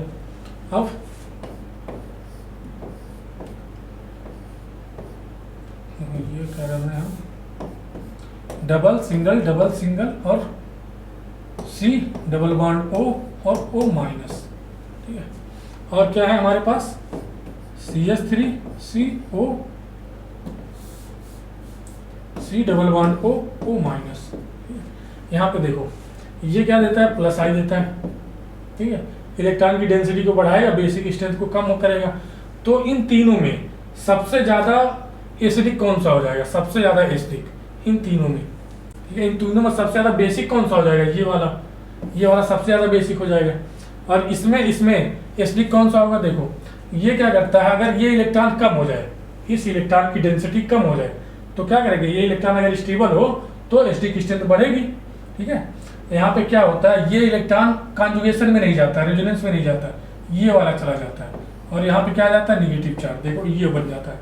अब ये क्या कर रहे हैं हम, डबल सिंगल और C डबल बॉन्ड O और O माइनस, ठीक है। और क्या है हमारे पास CH3CO C double bond O minus. यहाँ पे देखो ये क्या देता है, प्लस आई देता है, ठीक है। इलेक्ट्रॉन की डेंसिटी को बढ़ाएगा, बेसिक स्ट्रेंथ को कम करेगा। तो इन तीनों में सबसे ज्यादा एसिडिक कौन सा हो जाएगा, सबसे ज्यादा एसिडिक इन तीनों में, ठीक है। इन तीनों में सबसे ज्यादा बेसिक कौन सा हो जाएगा, ये वाला सबसे ज्यादा बेसिक हो जाएगा। और इसमें एसिडिक कौन सा होगा, देखो ये क्या करता है, अगर ये इलेक्ट्रॉन कम हो जाए, इस इलेक्ट्रॉन की डेंसिटी कम हो जाए तो क्या करेगा, ये इलेक्ट्रॉन अगर स्टेबल हो तो एसिडिक स्ट्रेंथ बढ़ेगी, ठीक है। यहाँ पे क्या होता है, ये इलेक्ट्रॉन कॉन्जुगेशन में नहीं जाता, रेजोनेंस में नहीं जाता, ये वाला चला जाता है। और यहाँ पे क्या जाता है, निगेटिव चार्ज, देखो ये बन जाता है।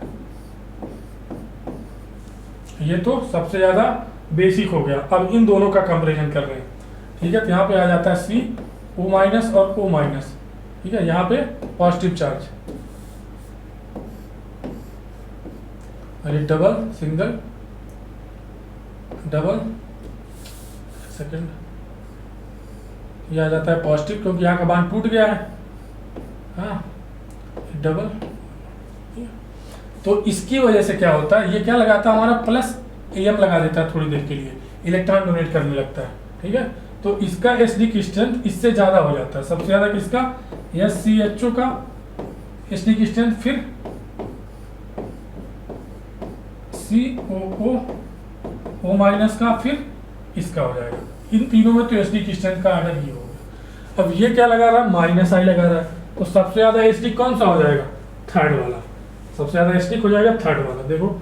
ये तो सबसे ज्यादा बेसिक हो गया। अब इन दोनों का कंपैरिजन कर रहे हैं, ठीक है। तो यहाँ पे आ जाता है CO माइनस और O माइनस, ठीक है। यहाँ पे पॉजिटिव चार्ज, और ये डबल सिंगल डबल सेकंड, ये आ जाता है पॉजिटिव क्योंकि यहाँ का बांध टूट गया है, हाँ डबल। तो इसकी वजह से क्या होता है, ये क्या लगाता है हमारा प्लस AM लगा देता है थोड़ी देर के लिए, इलेक्ट्रॉन डोनेट करने लगता है, ठीक है। तो इसका एसिडिक स्ट्रेंथ इससे ज्यादा हो जाता है, सबसे ज्यादा किसका, SCHO का एसिडिक स्ट्रेंथ, फिर COO O माइनस का फिर इसका हो जाएगा। इन तीनों में तो एसिडिक स्ट्रेंथ का ऑर्डर ही होगा। अब ये क्या लगा रहा है, माइनस आई लगा रहा है, तो सबसे ज्यादा एसिडिक कौन सा हो जाएगा, थर्ड वाला। सबसे ज्यादा एसिडिक हो जाएगा थर्ड वाला। देखो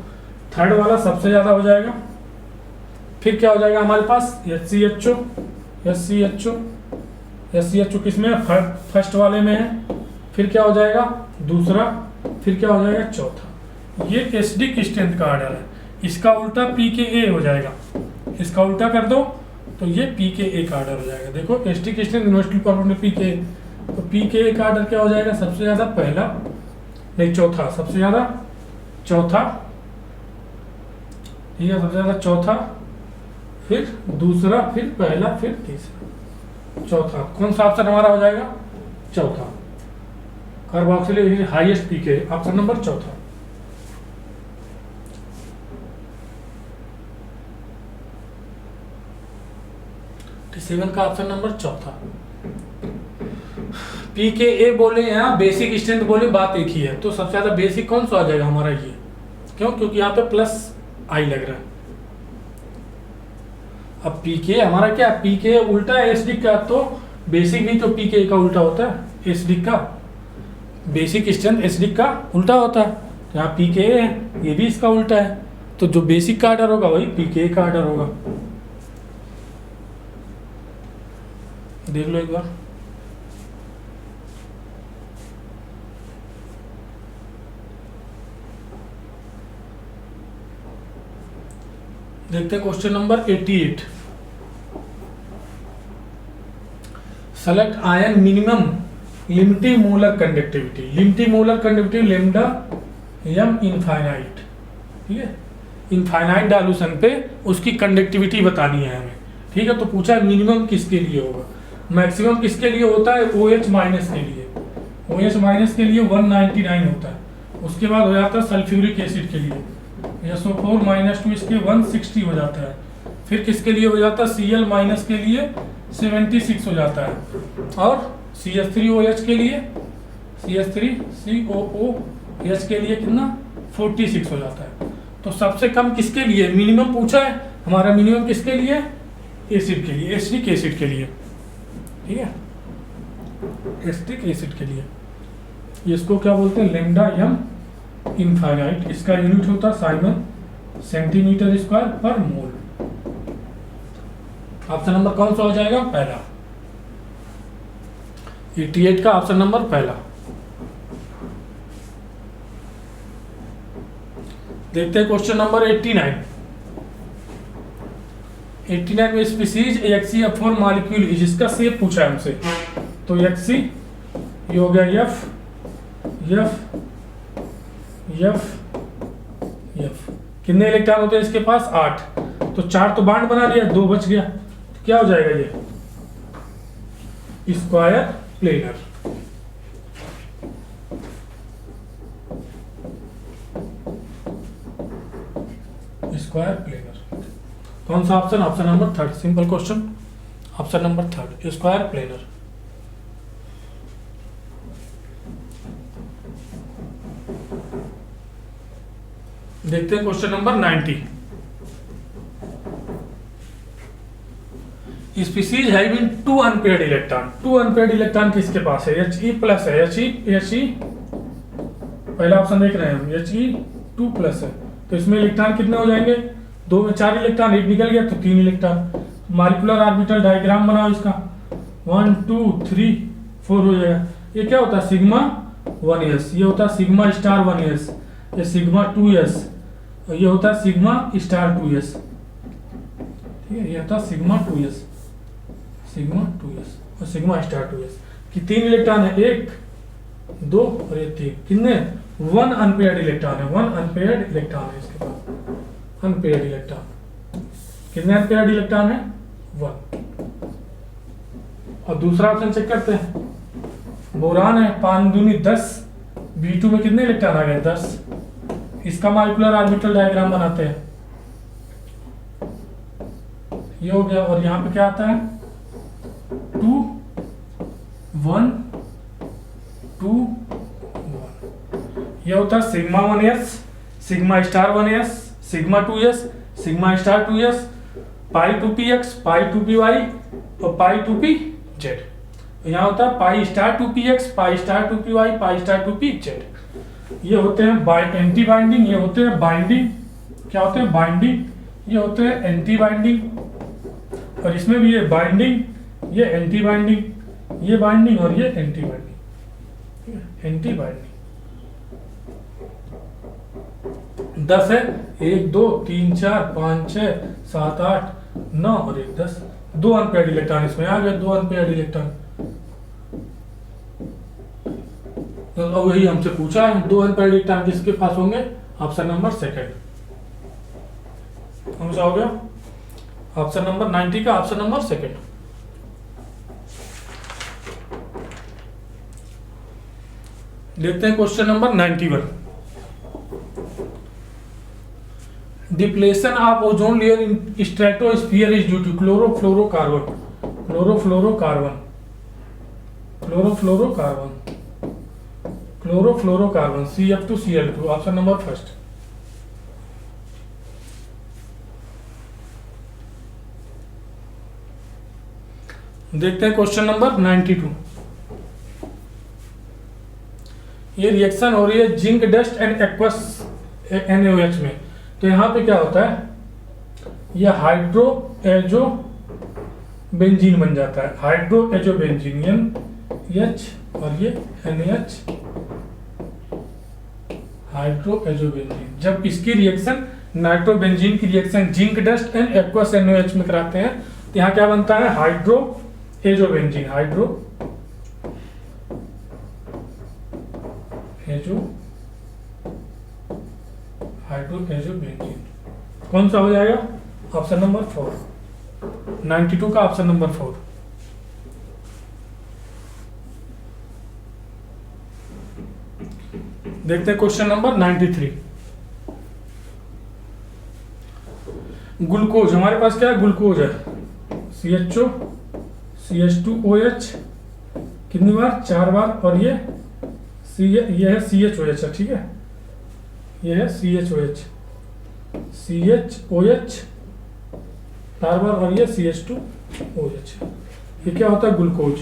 थर्ड वाला सबसे ज्यादा हो जाएगा। फिर क्या हो जाएगा हमारे पास, HCHO किस में है, फर्स्ट वाले में है। फिर क्या हो जाएगा दूसरा, फिर क्या हो जाएगा चौथा। ये एसिडिक स्ट्रेंथ का ऑर्डर है। इसका उल्टा pKa हो जाएगा, इसका उल्टा कर दो तो ये pKa का ऑर्डर हो जाएगा। देखो acidic strength inversely proportional pKa, तो pKa का ऑर्डर क्या हो जाएगा, सबसे ज्यादा पहला नहीं चौथा, सबसे ज्यादा चौथा, ठीक है, सबसे ज्यादा चौथा, फिर दूसरा, फिर पहला, फिर तीसरा, चौथा। कौन सा ऑप्शन हमारा हो जाएगा, चौथा। Carboxylic highest pKa, option number चौथा। T7 का ऑप्शन नंबर चौथा। pKa बोले यहाँ बेसिक स्ट्रेंथ बोले, बात एक ही है। तो सबसे ज्यादा बेसिक कौन सा आ जाएगा हमारा ये, क्यों, क्योंकि यहाँ पे प्लस आई लग रहा है। अब pKa हमारा क्या, pKa उल्टा है एसिडिक का, तो बेसिक भी तो pKa का उल्टा होता है एसिडिक का। बेसिक स्ट्रेंथ एसिडिक का उल्टा होता है, तो यहाँ pKa है, ये भी इसका उल्टा है। तो जो बेसिक का ऑर्डर होगा वही pKa का ऑर्डर होगा। देख लो एक बार। देखते हैं question number 88। Select ion minimum limiting molar conductivity. Limiting molar conductivity lambda M infinite, ठीक है, इनफाइनाइट डायल्यूशन पे उसकी कंडक्टिविटी बतानी है हमें, ठीक है। तो पूछा है मिनिमम किसके लिए होगा, मैक्सिमम किसके लिए होता है, OH माइनस के लिए। OH माइनस के लिए 199 होता है। उसके बाद हो जाता है सल्फ्यूरिक एसिड के लिए, SO4 माइनस 2 इसके 160 हो जाता है। फिर किसके लिए हो जाता है, Cl माइनस के लिए 76 हो जाता है। और CH3OH के लिए, CH3COOH के लिए कितना, 46 हो जाता है। तो सबसे कम किसके लिए मिनिमम पूछा है, हमारा मिनिमम किसके लिए, एसिड के लिए, एसिडिक एसिड के लिए, ठीक है, एसिडिक एसिड के लिए। इसको क्या बोलते हैं, लेमडा एम इनफाइनाइट। इसका यूनिट होता है साइमन सेंटीमीटर स्क्वायर पर मोल। ऑप्शन नंबर कौन सा हो जाएगा, पहला। 88 का ऑप्शन नंबर पहला। देखते हैं क्वेश्चन नंबर 89। 89 में स्पीसीज HCl4 मॉलिक्यूल इज, इसका शेप पूछा है हमसे। तो HC ये हो गया F कितने इलेक्ट्रॉन होते हैं इसके पास, 8। तो 4 तो बांड बना लिया, 2 बच गया। तो क्या हो जाएगा ये, स्क्वायर प्लेनर। स्क्वायर प्लेनर कौन सा option, option number third. Simple question, option number third, square planar. देखते हैं question number 90। Species having 2 unpaired electron. 2 unpaired electron किसके पास है, He प्लस है, He पहला ऑप्शन देख रहे हैं हम, He2 प्लस है। तो इसमें इलेक्ट्रॉन कितने हो जाएंगे, 2 में 4 इलेक्ट्रॉन, 1 निकल गया तो 3 इलेक्ट्रॉन। मॉलिक्यूलर ऑर्बिटल डायग्राम बनाओ इसका, 1 2 3 4 हो जाएगा। ये क्या होता है, सिग्मा 1s, ये होता है सिग्मा स्टार 1s, ये सिग्मा 2s, और ये होता है सिग्मा स्टार 2s, ठीक है, ये होता है सिग्मा 2s और सिग्मा स्टार 2s की 3 इलेक्ट्रॉन है, 1 2 और ये 3, कितने, 1 अनपेयर्ड इलेक्ट्रॉन है, 1 अनपेयर्ड इलेक्ट्रॉन है इसके पास। अनपेयर्ड इलेक्ट्रॉन कितने अनपेयर्ड इलेक्ट्रॉन है, 1। और दूसरा ऑप्शन चेक करते हैं, बोरान है, 5 दूनी 10, B2 में कितने इलेक्ट्रॉन आ गए, 10। इसका मॉलिक्यूलर ऑर्बिटल डायग्राम बनाते हैं, ये हो गया। और यहाँ पे क्या आता है, 2 1 2 1, ये होता है sigma 1s, sigma star 1s, sigma 2s, sigma star 2s, पाई 2px, पाई 2py और पाई 2pz। तो यहाँ होता है pi star 2px, pi star 2py, pi star 2pz। ये होते हैं एंटी बाइंडिंग, ये होते हैं बाइंडिंग। क्या होते हैं? बाइंडिंग। ये होते हैं एंटी बाइंडिंग। और इसमें भी ये बाइंडिंग, ये एंटी बाइंडिंग, ये बाइंडिंग और ये एंटी बाइंडिंग। एंटी बाइंडिंग 10 है, 1 2 3 4 5 6 7 8 9 और 1 10। 2 अनपेयर्ड इलेक्ट्रॉन इसमें आ गए, 2 अनपेयर्ड इलेक्ट्रॉन। तो अब वही हमसे पूछा है 2 अनपेयर्ड इलेक्ट्रॉन किसके पास होंगे? Option number second. कौन सा हो गया? ऑप्शन नंबर 90 का ऑप्शन नंबर सेकंड। देखते हैं question number 91। Depletion of ozone layer in stratosphere is due to chlorofluorocarbon, chlorofluorocarbon, chlorofluorocarbon, chlorofluorocarbon CF2Cl2। Option number first. देखते हैं क्वेश्चन नंबर 92। ये रिएक्शन हो रही है zinc dust and aqueous NaOH में। तो यहाँ पे क्या होता है? ये हाइड्रो एजो बेंजीन बन जाता है, हाइड्रो एजो बेंजीन NH और ये NaH, हाइड्रो एजो बेंजीन। जब इसकी रिएक्शन नाइट्रोबेंजीन की reaction zinc dust and aqueous NaOH में कराते हैं तो यहाँ क्या बनता है? Hydro azo benzene, hydro azo benzene. कौन सा हो जाएगा? ऑप्शन नंबर 4, 92 का ऑप्शन नंबर 4। देखते हैं क्वेश्चन नंबर 93। ग्लूकोज, हमारे पास क्या है? ग्लूकोज है, CHO CH2OH कितनी बार? 4 बार। और ये है CHOH है, ठीक है, ये है CHOH 4 बार और ये CH2OH। ये क्या होता है? ग्लूकोज।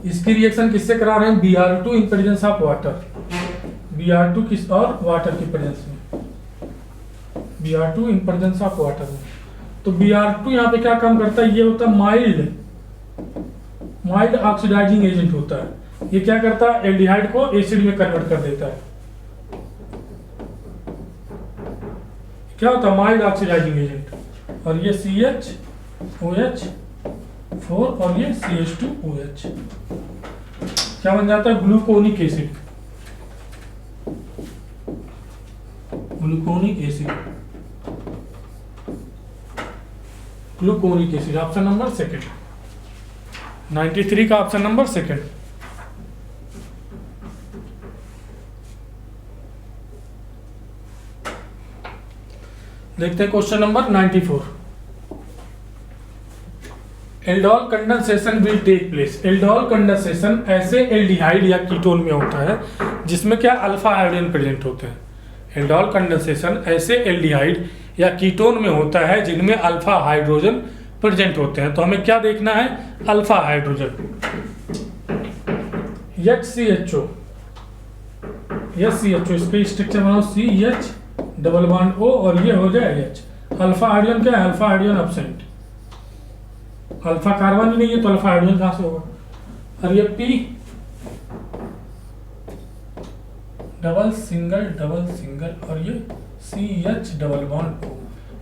इसकी रिएक्शन किससे करा रहे हैं? Br2 in presence of water. Br2 किस और वाटर की प्रेजेंस में, Br2 in presence of water में। तो Br2 यहाँ पे क्या काम करता है? ये होता है माइल्ड ऑक्सीडाइजिंग एजेंट होता है। ये क्या करता है? एल्डिहाइड को एसिड में कन्वर्ट कर देता है। क्या होता है? Mild oxidising agent. और ये CHOH4 और ये CH2OH क्या बन जाता है? Gluconic acid, gluconic acid, gluconic acid. Option number second, 93 का ऑप्शन नंबर सेकंड। देखते हैं question number 94। Aldol condensation will take place. Aldol condensation ऐसे एल्डिहाइड या कीटोन में होता है जिसमें क्या? अल्फा हाइड्रोजन प्रेजेंट होते हैं। एल्डोल कंडेंसेशन ऐसे एल्डिहाइड या कीटोन में होता है जिनमें अल्फा हाइड्रोजन प्रेजेंट होते हैं। तो हमें क्या देखना है? Alpha hydrogen. HCHO, इसके स्ट्रक्चर बनाओ CH डबल बॉन्ड O और ये हो जाए H। अल्फा हाइड्रोजन क्या है? Alpha hydrogen absent, alpha carbon ही नहीं है तो अल्फा हाइड्रोजन कहां से होगा? और ये P डबल सिंगल और ये CH डबल बॉन्ड O।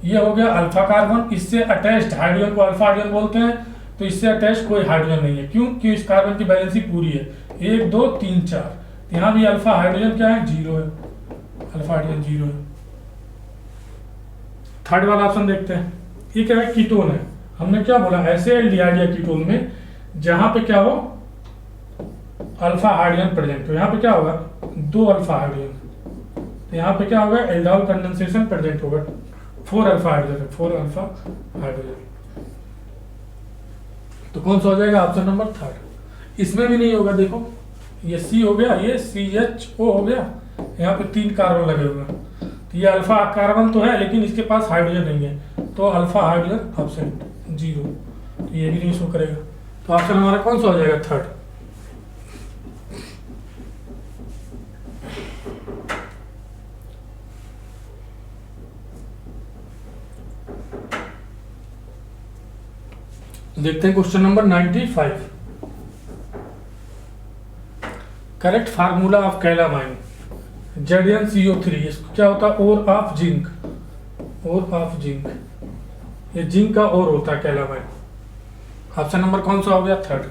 ये हो गया अल्फा कार्बन। इससे अटैच्ड हाइड्रोजन को अल्फा हाइड्रोजन बोलते हैं। तो इससे अटैच्ड कोई हाइड्रोजन नहीं है। क्यों? क्योंकि इस कार्बन की बैलेंसी पूरी है, 1 2 3 4। यहाँ भी अल्फा हाइड्रोजन क्या है? 0 है, अल्फा हाइड्रोजन 0 है। थर्ड वाला ऑप्शन देखते हैं। ये क्या है? कीटोन है। हमने क्या बोला? ऐसे एल्डिहाइड या कीटोन में जहां पे क्या हो? अल्फा हाइड्रोजन प्रेजेंट हो। यहाँ पे क्या होगा? 2 अल्फा हाइड्रोजन। तो यहाँ पे क्या होगा? एल्डोल कंडेंसेशन प्रेजेंट होगा, 4 अल्फा हाइड्रोजन, 4 अल्फा हाइड्रोजन। तो कौन सा हो जाएगा? Option number 3। इसमें भी नहीं होगा। देखो ये C हो गया, ये CHO हो गया, यहाँ पे 3 कार्बन लगे हुए हैं। तो ये अल्फा कार्बन तो है लेकिन इसके पास हाइड्रोजन नहीं है, तो अल्फा हाइड्रोजन एब्सेंट 0, तो ये भी नहीं शो करेगा। तो ऑप्शन हमारा कौन सा हो जाएगा? थर्ड। देखते हैं question number 95। Correct formula of calamine ZnCO3, इसको क्या होता है? Ore of zinc, ore of zinc, ये जिंक का ओर होता है कैलामाइन। ऑप्शन नंबर कौन सा हो गया? थर्ड।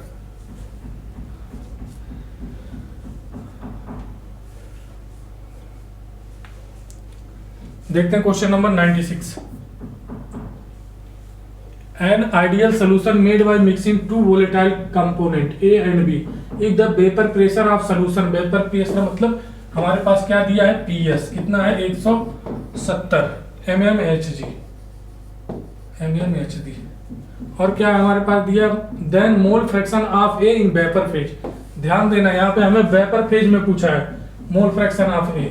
देखते हैं question number 96। An ideal solution made by mixing two volatile component A and B if the vapor pressure of solution, vapor pressure मतलब हमारे पास क्या दिया है? PS कितना है? 170 mmHg, और क्या हमारे पास दिया? Then mole fraction of A in vapour phase. ध्यान देना यहाँ पे हमें वेपर फेज में पूछा है मोल फ्रैक्शन ऑफ A,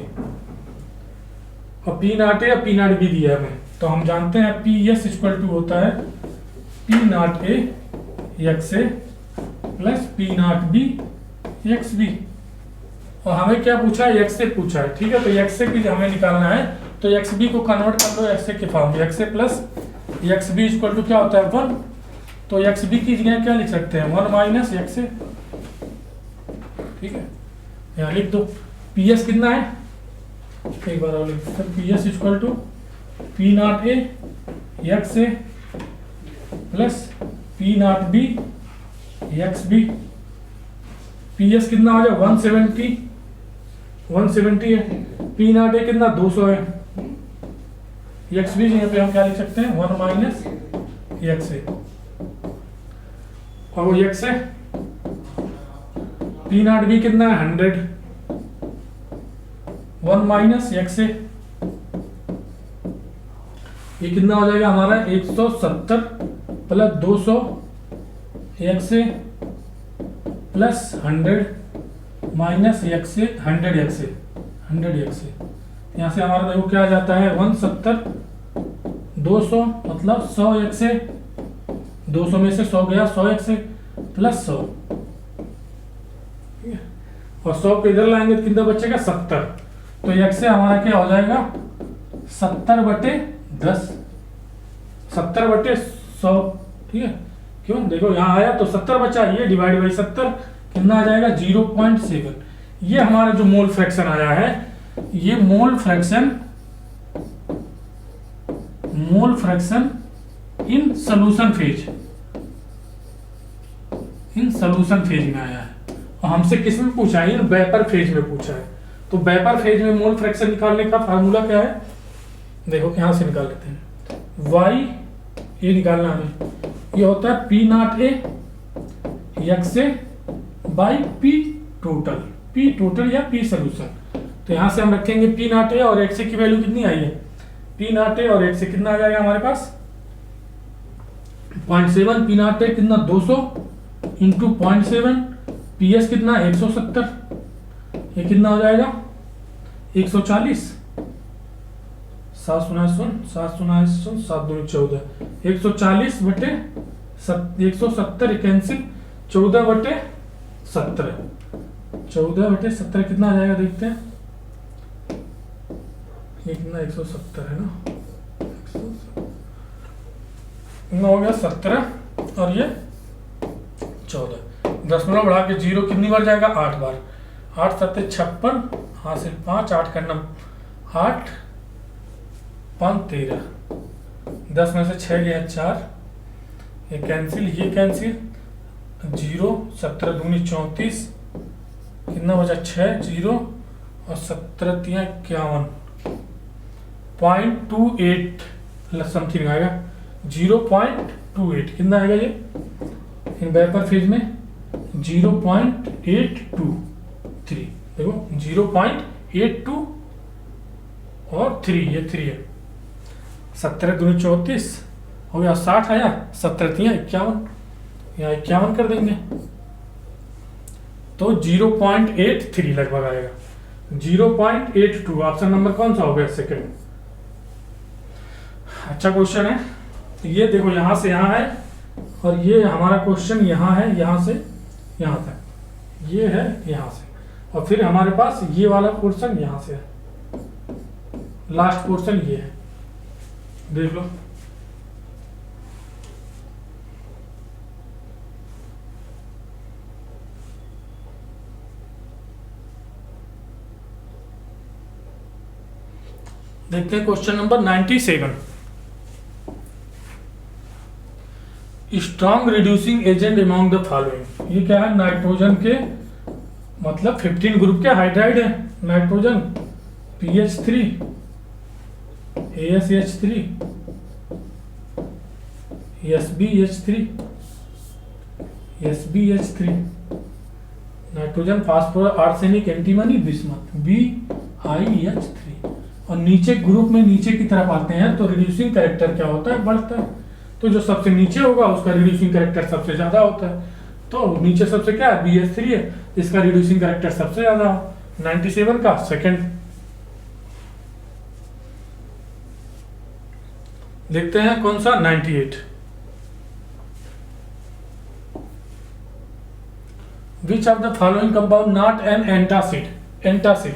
और P नॉट A और P नॉट B दिया है हमें। तो हम जानते हैं PS इक्वल टू होता है P not A XA plus P not B XB, और हमें क्या पूछा है? XA पूछा है, ठीक है। तो XA की हमें निकालना है, तो XB को कन्वर्ट कर लो XA के फॉर्म में। XA plus XB equal to क्या होता है? 1। तो XB की जगह क्या लिख सकते हैं? 1 माइनस XA, ठीक है। यहाँ लिख दो। PS कितना है? एक बार और लिख सकते हैं। PS equal to P not A XA plus P not B XB। PS कितना हो जाए? 170 है। P नॉट A कितना? 200 है। XB यहाँ पे हम क्या लिख सकते हैं? 1 माइनस XA, और वो XA P नॉट B कितना है? 100, 1 माइनस XA, ये कितना हो जाएगा हमारा? 170 plus 200 XA plus 100 minus XA, 100 XA। यहाँ से हमारा देखो क्या आ जाता है? 170 200 मतलब 100 XA, 200 में से 100 गया, 100 XA प्लस 100, ठीक है। और 100 को इधर लाएंगे तो कितना बचेगा? 70। तो XA हमारा क्या हो जाएगा? 70/10, 70/100, ठीक है। क्यों? देखो यहाँ आया तो 70 बचा, ये डिवाइड बाई 70 कितना आ जाएगा? 0.7। ये हमारा जो मोल फ्रैक्शन आया है, ये mole fraction in solution phase में आया है। और हमसे किस में पूछा है? वेपर फेज में पूछा है। तो वेपर फेज में मोल फ्रैक्शन निकालने का फार्मूला क्या है? देखो यहां से निकाल लेते हैं। Y ये निकालना है, ये होता है P not A XA by P total या P सोल्यूशन। तो यहां से हम रखेंगे P नॉट A और XA की वैल्यू कितनी आई है? P नॉट A और XA कितना आ जाएगा हमारे पास? 0.7। P नॉट A कितना? 200 इंटू 0.7, PS कितना? 170, ये कितना हो जाएगा? 140, 7 14, 140/170 कैंसिल, 14/70 कितना आ जाएगा? देखते हैं ये कितना? 170 है ना, कितना हो गया? 17 और ये 14, 10 बढ़ा के 0 कितनी बार जाएगा? 8 बार। 8 7 56, हासिल 5, 8 का 8 5 13, 10 में से 6 गया 4, ये कैंसिल, ये कैंसिल, 0 17 दूनी 34, कितना बचा? 6 0 और 17 3 51, 0.28 समथिंग आएगा, 0.28 कितना आएगा ये इन वेपर फेज में? 0.823, देखो 0.82 और 3, ये 3 है। 17 दूनी 34 हो गया, 60 आया, 17 3 51, यहाँ 51 कर देंगे, तो 0.83 लगभग आएगा, 0.82। ऑप्शन नंबर कौन सा हो गया? सेकंड। अच्छा क्वेश्चन है ये, देखो यहां से यहां है और ये हमारा क्वेश्चन यहां है, यहां से यहां तक, ये है यहां से, और फिर हमारे पास ये वाला पोर्शन यहां से है, लास्ट पोर्शन ये है, देख लो। देखते हैं question number 97। Strong reducing agent among the following. ये क्या है? नाइट्रोजन के मतलब 15 ग्रुप के हाइड्राइड है nitrogen, PH3, ASH3, SbH3, SbH3, nitrogen phosphorus arsenic antimony bismuth, BiH3। और नीचे ग्रुप में नीचे की तरफ आते हैं तो रिड्यूसिंग कैरेक्टर क्या होता है? बढ़ता है। तो जो सबसे नीचे होगा उसका रिड्यूसिंग कैरेक्टर सबसे ज्यादा होता है। तो नीचे सबसे क्या है? BH3 है, इसका रिड्यूसिंग कैरेक्टर सबसे ज्यादा हो। 97 का सेकंड। देखते हैं कौन सा? 98। विच of the following compound not an antacid? Antacid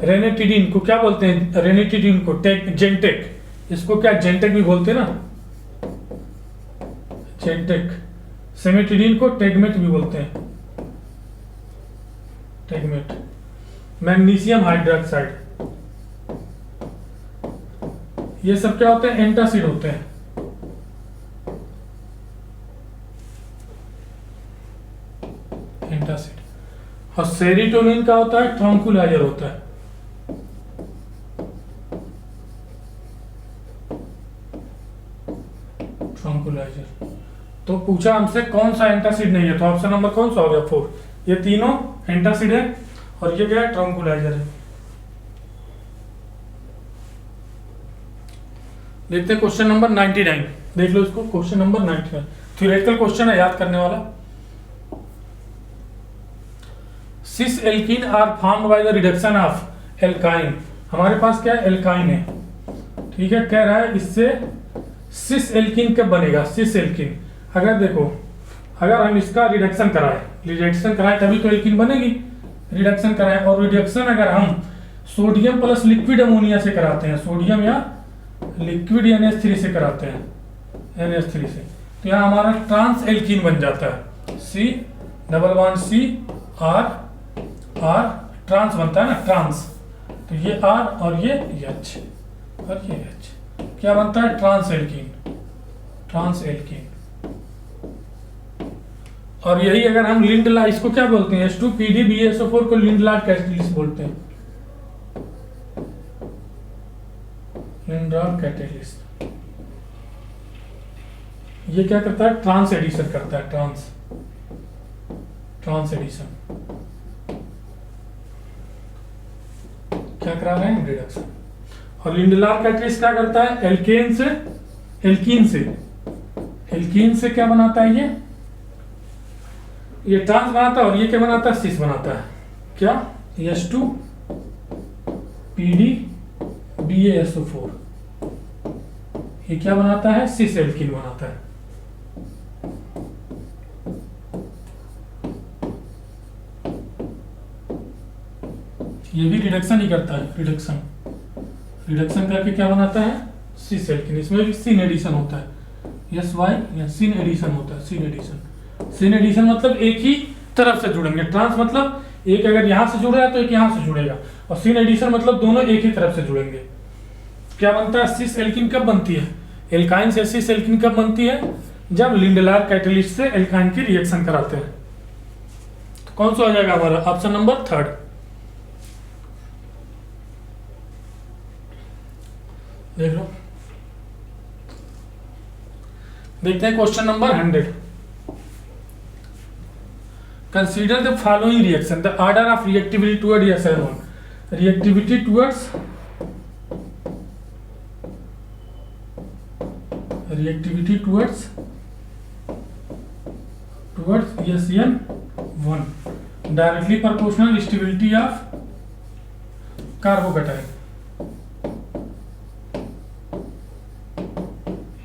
ranitidine को क्या बोलते हैं? रेनिटिडीन को जेंटेक, इसको क्या जेंटेक भी बोलते हैं ना, जेंटेक। सेमेटिडीन को टेगमेट भी बोलते हैं, टेगमेट। मैग्नीशियम हाइड्रोक्साइड, ये सब क्या होते हैं? एंटासिड होते हैं। एंटासिड। और सेरोटोनिन का होता है? ट्रंकुलाइजर होता है। ट्रंकुलाइजर। तो पूछा हमसे कौन सा एंटासिड नहीं है, तो ऑप्शन नंबर कौन सा हो गया? 4। ये तीनों एंटासिड है और ये क्या है? ट्रंकुलाइजर है। देखते हैं क्वेश्चन नंबर 99। देख लो इसको, क्वेश्चन नंबर 99 थ्योरेटिकल क्वेश्चन है, याद करने वाला। Cis alkene are formed by the reduction of alkyne. हमारे पास क्या है? एल्काइन है, ठीक है। कह रहा है इससे सिस एल्कीन कब बनेगा? सिस एल्कीन अगर देखो, अगर हम इसका रिडक्शन कराएं तभी तो एल्कीन बनेगी। रिडक्शन कराएं, और रिडक्शन अगर हम सोडियम प्लस लिक्विड अमोनिया से कराते हैं, सोडियम या लिक्विड NH3 से कराते हैं, NH3 से, तो यहाँ हमारा ट्रांस एल्कीन बन जाता है। C double bond C R R trans बनता है ना, ट्रांस। तो ये R और ये H और ये H क्या बनता है? Trans alkene, trans alkene. और यही अगर हम लिंडला, इसको क्या बोलते हैं? H2PDBSO4 को लिंडलार्ड कैटेलिस्ट बोलते हैं, लिंडलार्ड कैटेलिस्ट। ये क्या करता है? ट्रांस एडिशन करता है, ट्रांस एडिशन। क्या करा रहे हैं? रिडक्शन। और लिंडलार कैटेलिस्ट क्या करता है? एल्केन से एल्कीन से क्या बनाता है? ये ट्रांस बनाता है, और ये क्या बनाता है? सिस बनाता है। क्या? H2PDBASO4 ये क्या बनाता है? सिस एल्कीन बनाता है। ये भी रिडक्शन ही करता है, रिडक्शन करके क्या बनाता है? Cis alkene. इसमें भी सिन एडिशन होता है, SY या सिन एडिशन होता है, सिन एडिशन मतलब एक ही तरफ से जुड़ेंगे। ट्रांस मतलब एक अगर यहां से जुड़ रहा है तो एक यहां से जुड़ेगा, और सिन एडिशन मतलब दोनों एक ही तरफ से जुड़ेंगे। क्या बनता है? सिस एल्कीन कब बनती है? एल्काइन से सिस एल्कीन कब बनती है? जब लिंडलार कैटेलिस्ट से एल्काइन की रिएक्शन कराते हैं। तो कौन सा हो जाएगा हमारा? Option number 3। देख लो, देखते हैं question number 100। Consider the following reaction, the order of reactivity toward SN1। Reactivity towards SN1 directly proportional stability of carbocation,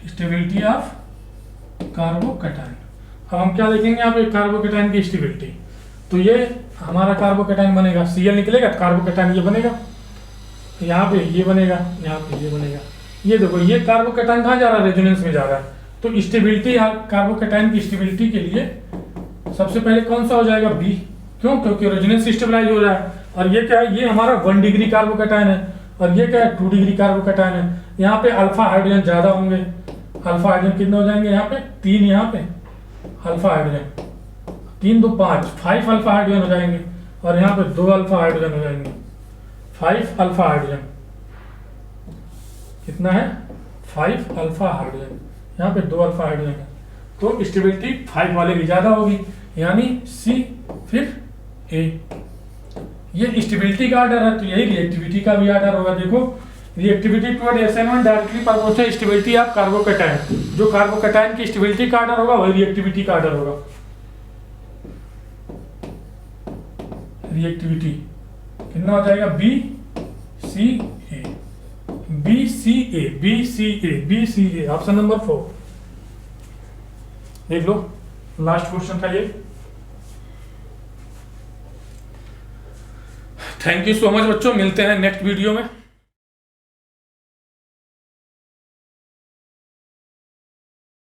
stability of carbocation. अब हम क्या देखेंगे यहाँ पे कार्बोकैटायन की स्टेबिलिटी। तो ये हमारा कार्बोकैटायन बनेगा, Cl निकलेगा तो कार्बोकैटायन ये बनेगा, यहाँ पे ये बनेगा, यहाँ पे ये बनेगा। ये देखो ये कार्बोकैटायन कहाँ जा रहा है, रेजोनेंस में जा रहा है। तो स्टेबिलिटी कार्बोकैटायन की स्टेबिलिटी के लिए सबसे पहले कौन सा हो जाएगा, बी। क्यों, क्योंकि रेजोनेंस स्टेबलाइज हो रहा है। और ये क्या है, ये हमारा 1 डिग्री कार्बोकैटायन है, और ये क्या है 2 डिग्री कार्बोकैटायन है। यहाँ पे अल्फा हाइड्रोजन ज्यादा होंगे, अल्फा हाइड्रोजन कितने हो जाएंगे, यहाँ पे 3, यहाँ पे अल्फा हाइड्रोजन 3 2 5 अल्फा हाइड्रोजन हो जाएंगे, और यहाँ पे 2 अल्फा हाइड्रोजन हो जाएंगे, 5 अल्फा हाइड्रोजन। कितना है, 5 अल्फा हाइड्रोजन, यहाँ पे 2 अल्फा हाइड्रोजन है। तो स्टेबिलिटी 5 वाले की ज्यादा होगी, यानी सी फिर ए। ये स्टेबिलिटी का आर्डर है, तो यही रिएक्टिविटी का भी आर्डर होगा। देखो reactivity toward SN1 directly proportional stability of carbocation. जो कार्बोकैटायन की स्टेबिलिटी का आर्डर होगा वही रिएक्टिविटी का आर्डर होगा। रिएक्टिविटी कितना हो जाएगा, बी सी ए, बी सी ए, बी सी ए, बी सी ए, ऑप्शन नंबर 4 देख लो। लास्ट क्वेश्चन था ये। थैंक यू सो मच बच्चों, मिलते हैं नेक्स्ट वीडियो में।